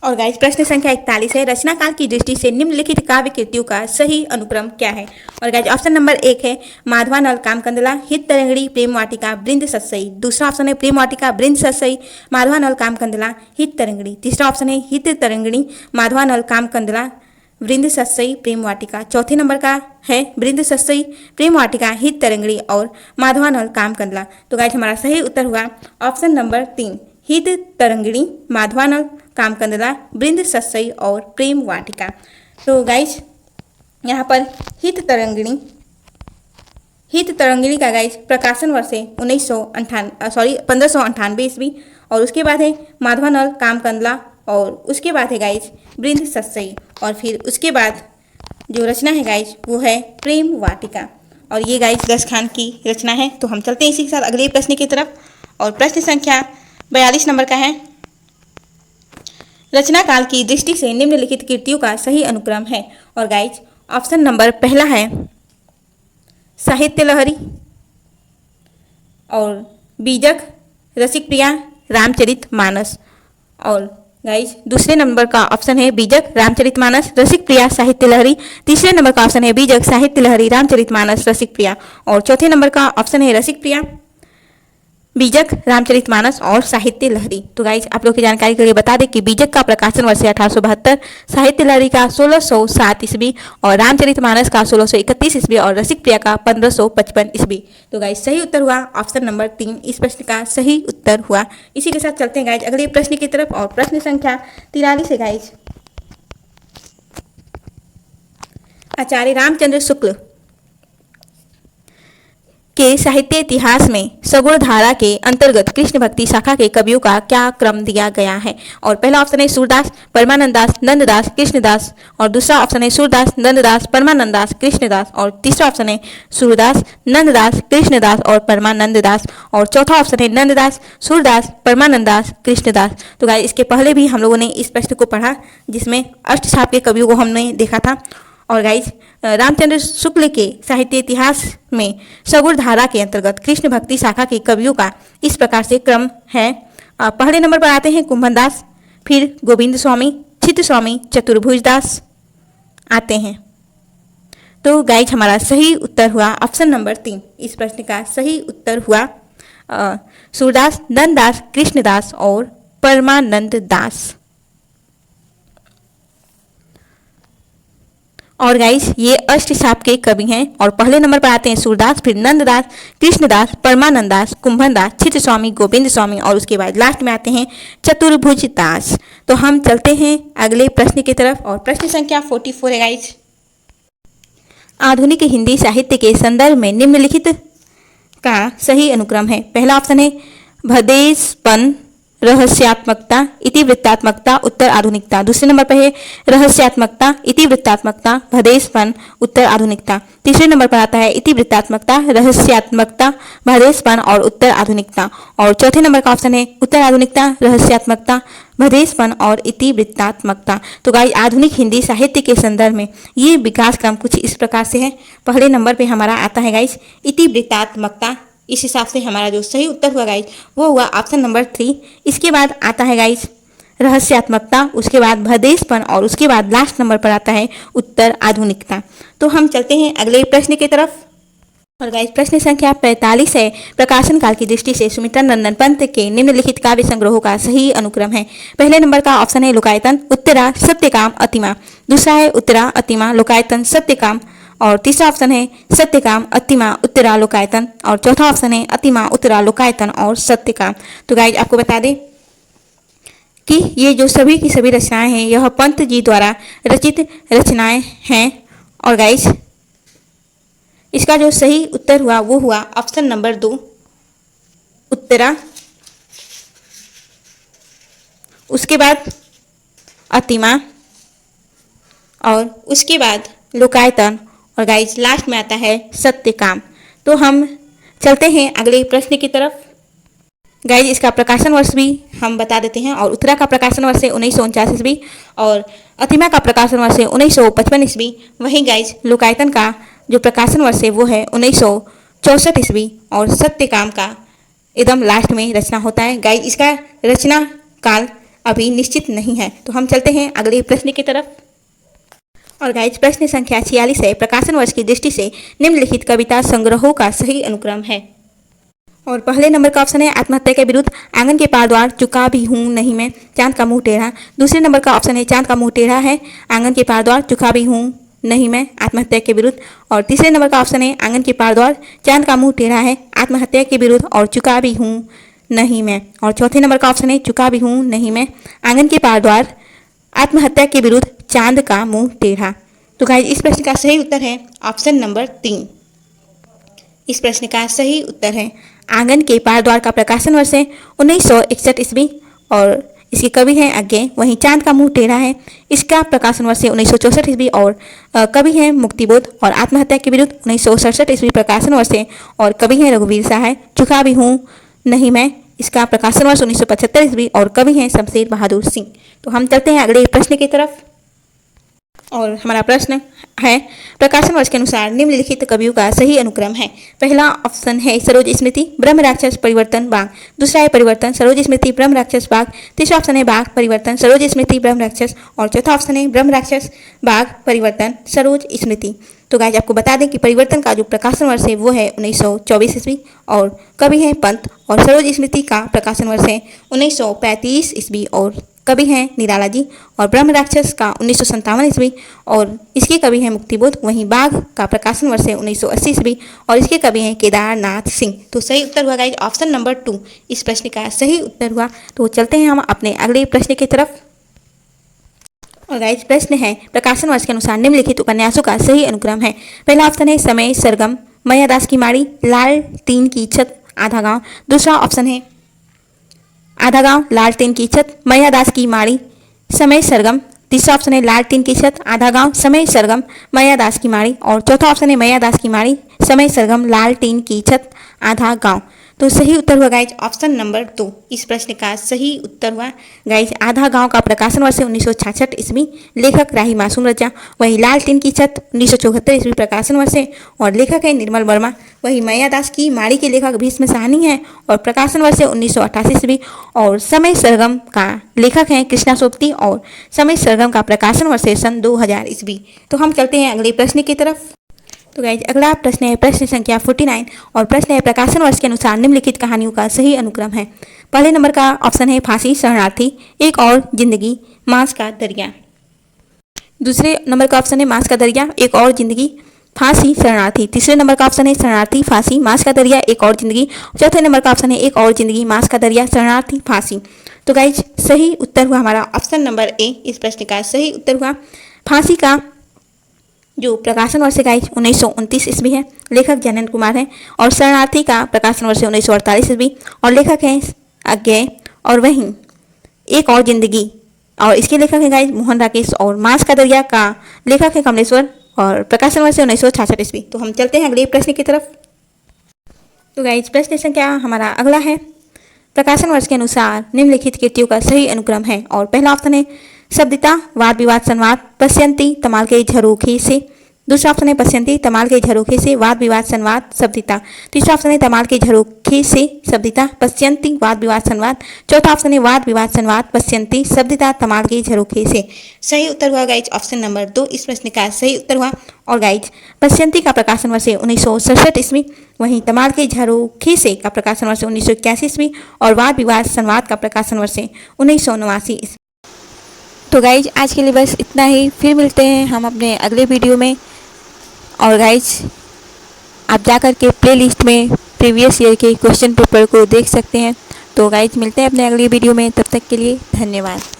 Speaker 1: और गाइस, प्रश्न संख्या 41 है। रचना काल की दृष्टि से निम्नलिखित काव्य कृतियों का सही अनुक्रम क्या है? और गाइस, ऑप्शन नंबर 1 है माधवानल कामकंदला, हित तरंगिणी, प्रेम वाटिका, वृंद सत्सई। दूसरा ऑप्शन है प्रेम वाटिका, वृंद सत्सई, माधवानल कामकंदला, हित तरंगिणी। तीसरा ऑप्शन है हित तरंगिणी, माधवानल कामकंदला, वृंद सत्सई, प्रेम वाटिका। चौथे नंबर का है वृंद सत्सई, प्रेम वाटिका, हित तरंगिणी और माधवानल कामकंदला। तो गाइस, हमारा सही उत्तर हुआ ऑप्शन नंबर 3 हित तरंगिणी, माधवानल कामकंदला, वृंद सत्सई और प्रेम वाटिका। तो गाइस, यहाँ पर हित तरंगिणी का गाइस प्रकाशन वर्ष है 1598 ईस्वी। और उसके बाद है माधवानल कामकंदला और उसके बाद है गाइस वृंद सत्सई और फिर उसके बाद जो रचना है गाइस वो है प्रेम वाटिका। और ये गाइस रस खान की रचना है। तो हम चलते हैं इसी के साथ अगले प्रश्न की तरफ। और प्रश्न संख्या 42 नंबर का है। रचना काल की दृष्टि से निम्नलिखित कृतियों का सही अनुक्रम है। और गाइस, ऑप्शन नंबर पहला है साहित्य लहरी और बीजक, रसिक प्रिया, रामचरितमानस। और गाइस, दूसरे नंबर का ऑप्शन है बीजक, रामचरितमानस, रसिक प्रिया, साहित्य लहरी। तीसरे नंबर का ऑप्शन है बीजक, साहित्य लहरी, रामचरितमानस, रसिक प्रिया। और चौथे नंबर का ऑप्शन है रसिक प्रिया, बीजक, रामचरितमानस और साहित्य लहरी। तो गाइस, आप लोग की जानकारी के लिए बता दें कि बीजक का प्रकाशन वर्ष 1872, साहित्य लहरी का 1607 ईस्वी और रामचरितमानस का 1631 ईस्वी और रसिक प्रिया का 1555 ईस्वी। तो गाइस, सही उत्तर हुआ ऑप्शन नंबर 3 इस प्रश्न का सही उत्तर हुआ। इसी के साथ चलते हैं गाइस अगले प्रश्न की तरफ। और प्रश्न संख्या 43 है गाइस। आचार्य रामचंद्र शुक्ल के साहित्य इतिहास में सगुण धारा के अंतर्गत कृष्ण भक्ति शाखा के कवियों का क्या क्रम दिया गया है? और पहला ऑप्शन है सूरदास, परमानंदास, नंददास, कृष्णदास। और दूसरा ऑप्शन है सूरदास, नंददास, परमानंदास, कृष्णदास। और तीसरा ऑप्शन है सूरदास, नंददास, कृष्णदास और परमानंददास। और चौथा ऑप्शन है नंददास, सूरदास, परमानंदास, कृष्णदास। तो गाइस, इसके पहले भी हम लोगों ने इस प्रश्न को पढ़ा जिसमें अष्टछाप के कवियों को हमने देखा था। और गाइस, रामचंद्र शुक्ल के साहित्य इतिहास में सगुण धारा के अंतर्गत कृष्ण भक्ति शाखा के कवियों का इस प्रकार से क्रम है। पहले नंबर पर आते हैं कुंभन दास, फिर गोविंद स्वामी, चित्त स्वामी, चतुर्भुज दास आते हैं। तो गाइस, हमारा सही उत्तर हुआ ऑप्शन नंबर 3 इस प्रश्न का सही उत्तर हुआ सूरदास, नंददास, कृष्णदास और परमानंद दास। और गाइस, ये अष्टछाप के कवि हैं। और पहले नंबर पर आते हैं सूरदास, फिर नंददास, कृष्णदास, परमानंदास, कुंभनदास, चित्त स्वामी, गोविंद स्वामी और उसके बाद लास्ट में आते हैं चतुर्भुज दास। तो हम चलते हैं अगले प्रश्न की तरफ। और प्रश्न संख्या 44 है गाइस। आधुनिक हिंदी साहित्य के संदर्भ में निम्नलिखित का सही अनुक्रम है। पहला ऑप्शन है भदेशपन, रहस्यात्मकता, इतिवृत्तात्मकता, उत्तर आधुनिकता। दूसरे नंबर पर है रहस्यात्मकता, इतिवृत्तात्मकता, भदेशपन, उत्तर आधुनिकता। तीसरे नंबर पर आता है इतिवृत्तात्मकता, रहस्यात्मकता, भदेशपन और उत्तर आधुनिकता। और चौथे नंबर का ऑप्शन है उत्तर आधुनिकता, रहस्यात्मकता, भदेशपन और इतिवृत्तात्मकता। तो गाइस, आधुनिक हिंदी साहित्य के संदर्भ में ये विकास क्रम कुछ इस प्रकार से है। पहले नंबर पे हमारा आता है गाइस इतिवृत्तात्मकता। इस हिसाब से हमारा जो सही उत्तर हुआ गाइस वो हुआ ऑप्शन नंबर 3। इसके बाद आता है गाइस रहस्यात्मकता, उसके बाद भदेशपन और उसके बाद लास्ट नंबर पर आता है उत्तर आधुनिकता। तो हम चलते हैं अगले प्रश्न की तरफ। और गाइस प्रश्न संख्या 45 है, प्रकाशन काल की दृष्टि से सुमित्रा नंदन पंत के निम्नलिखित काव्य संग्रहों का सही अनुक्रम है। पहले नंबर का ऑप्शन है लोकायतन, उत्तरा, सत्यकाम, अतिमा। दूसरा है उत्तरा, अतिमा, लोकायतन, सत्यकाम। और तीसरा ऑप्शन है सत्यकाम, अतिमा, उत्तरा, लोकायतन। और चौथा ऑप्शन है अतिमा, उत्तरा, लोकायतन और सत्यकाम। तो गाइज आपको बता दें कि ये जो सभी की सभी रचनाएं हैं यह पंत जी द्वारा रचित रचनाएं हैं। और गाइज इसका जो सही उत्तर हुआ वो हुआ ऑप्शन नंबर 2, उत्तरा, उसके बाद अतिमा और उसके बाद लोकायतन और गाइज लास्ट में आता है सत्यकाम। तो हम चलते हैं अगले प्रश्न की तरफ। गाइज इसका प्रकाशन वर्ष भी हम बता देते हैं। और उत्तरा का प्रकाशन वर्ष है 1949 ईस्वी और अतिमा का प्रकाशन वर्ष है 1955 ईस्वी। वहीं गाइज लोकायतन का जो प्रकाशन वर्ष है वो है 1964 ईस्वी और सत्यकाम का एकदम लास्ट में रचना होता है। गाइज इसका रचना काल अभी निश्चित नहीं है। तो हम चलते हैं अगले प्रश्न की तरफ। और गाइज प्रश्न संख्या 46 है, प्रकाशन वर्ष की दृष्टि से निम्नलिखित कविता संग्रहों का सही अनुक्रम है। और पहले नंबर का ऑप्शन है आत्महत्या के विरुद्ध, आंगन के पार द्वार, चुका भी हूँ नहीं मैं, चांद का मुंह टेढ़ा। दूसरे नंबर का ऑप्शन है चांद का मुंह टेढ़ा है, आंगन के पार द्वार, चुका भी हूँ नहीं मैं, आत्महत्या के विरुद्ध। और तीसरे नंबर का ऑप्शन है आंगन के पार द्वार, चांद का मुंह टेढ़ा है, आत्महत्या के विरुद्ध और चुका भी हूँ नहीं मैं। और चौथे नंबर का ऑप्शन है चुका भी हूँ नहीं मैं, आंगन के पार द्वार, आत्महत्या के विरुद्ध, चांद का मुंह टेढ़ा। तो गाइज इस प्रश्न का सही उत्तर है ऑप्शन नंबर 3। इस प्रश्न का सही उत्तर है आंगन के पार द्वार का प्रकाशन वर्ष है 1961 ईस्वी और इसके कवि हैं अज्ञे। वहीं चांद का मुंह टेढ़ा है, इसका प्रकाशन वर्ष है 1964 ईस्वी और कवि हैं मुक्तिबोध। और आत्महत्या के विरुद्ध 1967 ईस्वी प्रकाशन वर्ष है और कवि हैं रघुवीर सहाय। चुका भी हूँ नहीं मैं, इसका प्रकाशन वर्ष 1975 ईस्वी और कवि हैं शमशेर बहादुर सिंह। तो हम चलते हैं अगले प्रश्न की तरफ। और हमारा प्रश्न है प्रकाशन वर्ष के अनुसार निम्नलिखित कवियों का सही अनुक्रम है। पहला ऑप्शन है सरोज स्मृति, ब्रह्म राक्षस, परिवर्तन, बाघ। दूसरा है परिवर्तन, सरोज स्मृति, ब्रह्म राक्षस, बाघ। तीसरा ऑप्शन है बाघ, परिवर्तन, सरोज स्मृति, ब्रह्म राक्षस। और चौथा ऑप्शन है ब्रह्म राक्षस, बाघ, परिवर्तन, सरोज स्मृति। तो गाइज आपको बता दें कि परिवर्तन का जो प्रकाशन वर्ष है वो है 1924 ईस्वी और कवि हैं पंत। और सरोज स्मृति का प्रकाशन वर्ष है 1935 ईस्वी और कवि हैं निराला जी। और ब्रह्म राक्षस का 1957 ईस्वी और इसके कवि हैं मुक्तिबोध। वहीं बाघ का प्रकाशन वर्ष है 1980 ईस्वी और इसके कवि हैं केदारनाथ सिंह। तो सही उत्तर हुआ गाइज ऑप्शन नंबर 2, इस प्रश्न का सही उत्तर हुआ। तो चलते हैं हम अपने अगले प्रश्न की तरफ। और गाइज प्रश्न है प्रकाशन वर्ष के अनुसार निम्नलिखित उपन्यासों का सही अनुक्रम है। पहला ऑप्शन है समय सरगम, मैयादास की माड़ी, लाल टीन की छत, आधा गांव। दूसरा ऑप्शन है आधा गांव, लालटेन की छत, मैयादास की माड़ी, समय सरगम। तीसरा ऑप्शन है लालटेन की छत, आधा गांव, समय सरगम, मैयादास की माड़ी। और चौथा ऑप्शन है मैयादास की माड़ी, समय सरगम, लालटेन की छत, आधा गांव। तो सही उत्तर हुआ गाइज ऑप्शन नंबर 2, इस प्रश्न का सही उत्तर हुआ गाइज आधा गांव का प्रकाशन वर्ष 1966 ईस्वी, लेखक राही मासूम रचा। वही लालटेन की छत 1974 ईस्वी प्रकाशन वर्ष है और लेखक है निर्मल वर्मा। वही मैयादास की माड़ी के लेखक भीष्म साहनी है और प्रकाशन वर्ष 1988 ईस्वी। और समय सरगम का लेखक हैं कृष्णा सोपती और समय सरगम का प्रकाशन वर्ष है सन 2000 ईस्वी। तो हम चलते हैं अगले प्रश्न की तरफ। तो गाइज अगला प्रश्न है प्रश्न संख्या 49 और प्रश्न है प्रकाशन वर्ष के अनुसार निम्नलिखित कहानियों का सही अनुक्रम है। पहले नंबर का ऑप्शन है फांसी, शरणार्थी, एक और जिंदगी, मांस का दरिया। दूसरे नंबर का ऑप्शन है मांस का दरिया, एक और जिंदगी, फांसी, शरणार्थी। तीसरे नंबर का ऑप्शन है शरणार्थी, फांसी, मांस का दरिया, एक और जिंदगी। चौथे नंबर का ऑप्शन है एक और जिंदगी, मांस का दरिया, शरणार्थी, फांसी। तो गाइज सही उत्तर हुआ हमारा ऑप्शन नंबर ए, इस प्रश्न का सही उत्तर हुआ फांसी का जो प्रकाशन वर्ष गाइज 1929 ईस्वी है, लेखक जयनंद कुमार हैं। और शरणार्थी का प्रकाशन वर्ष 1948 ईस्वी और लेखक हैं अज्ञे। और वहीं एक और जिंदगी और इसके लेखक हैं गाइज मोहन राकेश। और मांस का दरिया का लेखक है कमलेश्वर और प्रकाशन वर्ष 1966 ईस्वी। तो हम चलते हैं अगले प्रश्न की तरफ। तो गाइज प्रश्न संख्या हमारा अगला है प्रकाशन वर्ष के अनुसार निम्नलिखित कृतियों का सही अनुक्रम है। और पहला ऑप्शन है शब्दिता, वाद विवाद संवाद, पश्यंती, तमाल के झरोखे से, दूसरा ऑप्शन है पश्यंती तमाल के झरोखे से वाद विवाद संवाद शब्दिता। तीसरा ऑप्शन है तमाल के झरोखे से शब्दिता पश्यंती वाद विवाद संवाद। चौथा ऑप्शन है वाद विवाद संवाद पश्यंती शब्दिता तमाल के झरोखे से। सही उत्तर हुआ गाइज ऑप्शन नंबर 2 इस प्रश्न का सही उत्तर हुआ। और गाइज पश्यंती का प्रकाशन वर्ष 1967 ईस्वी, वहीं तमाल के झरोखे से का प्रकाशन वर्ष 1981 ईस्वी और वाद विवाद संवाद का प्रकाशन वर्ष 1989 ईस्वी। तो गाइज आज के लिए बस इतना ही, फिर मिलते हैं हम अपने अगले वीडियो में। और गाइज आप जाकर के प्लेलिस्ट में प्रीवियस ईयर के क्वेश्चन पेपर को देख सकते हैं। तो गाइज मिलते हैं अपने अगले वीडियो में, तब तक के लिए धन्यवाद।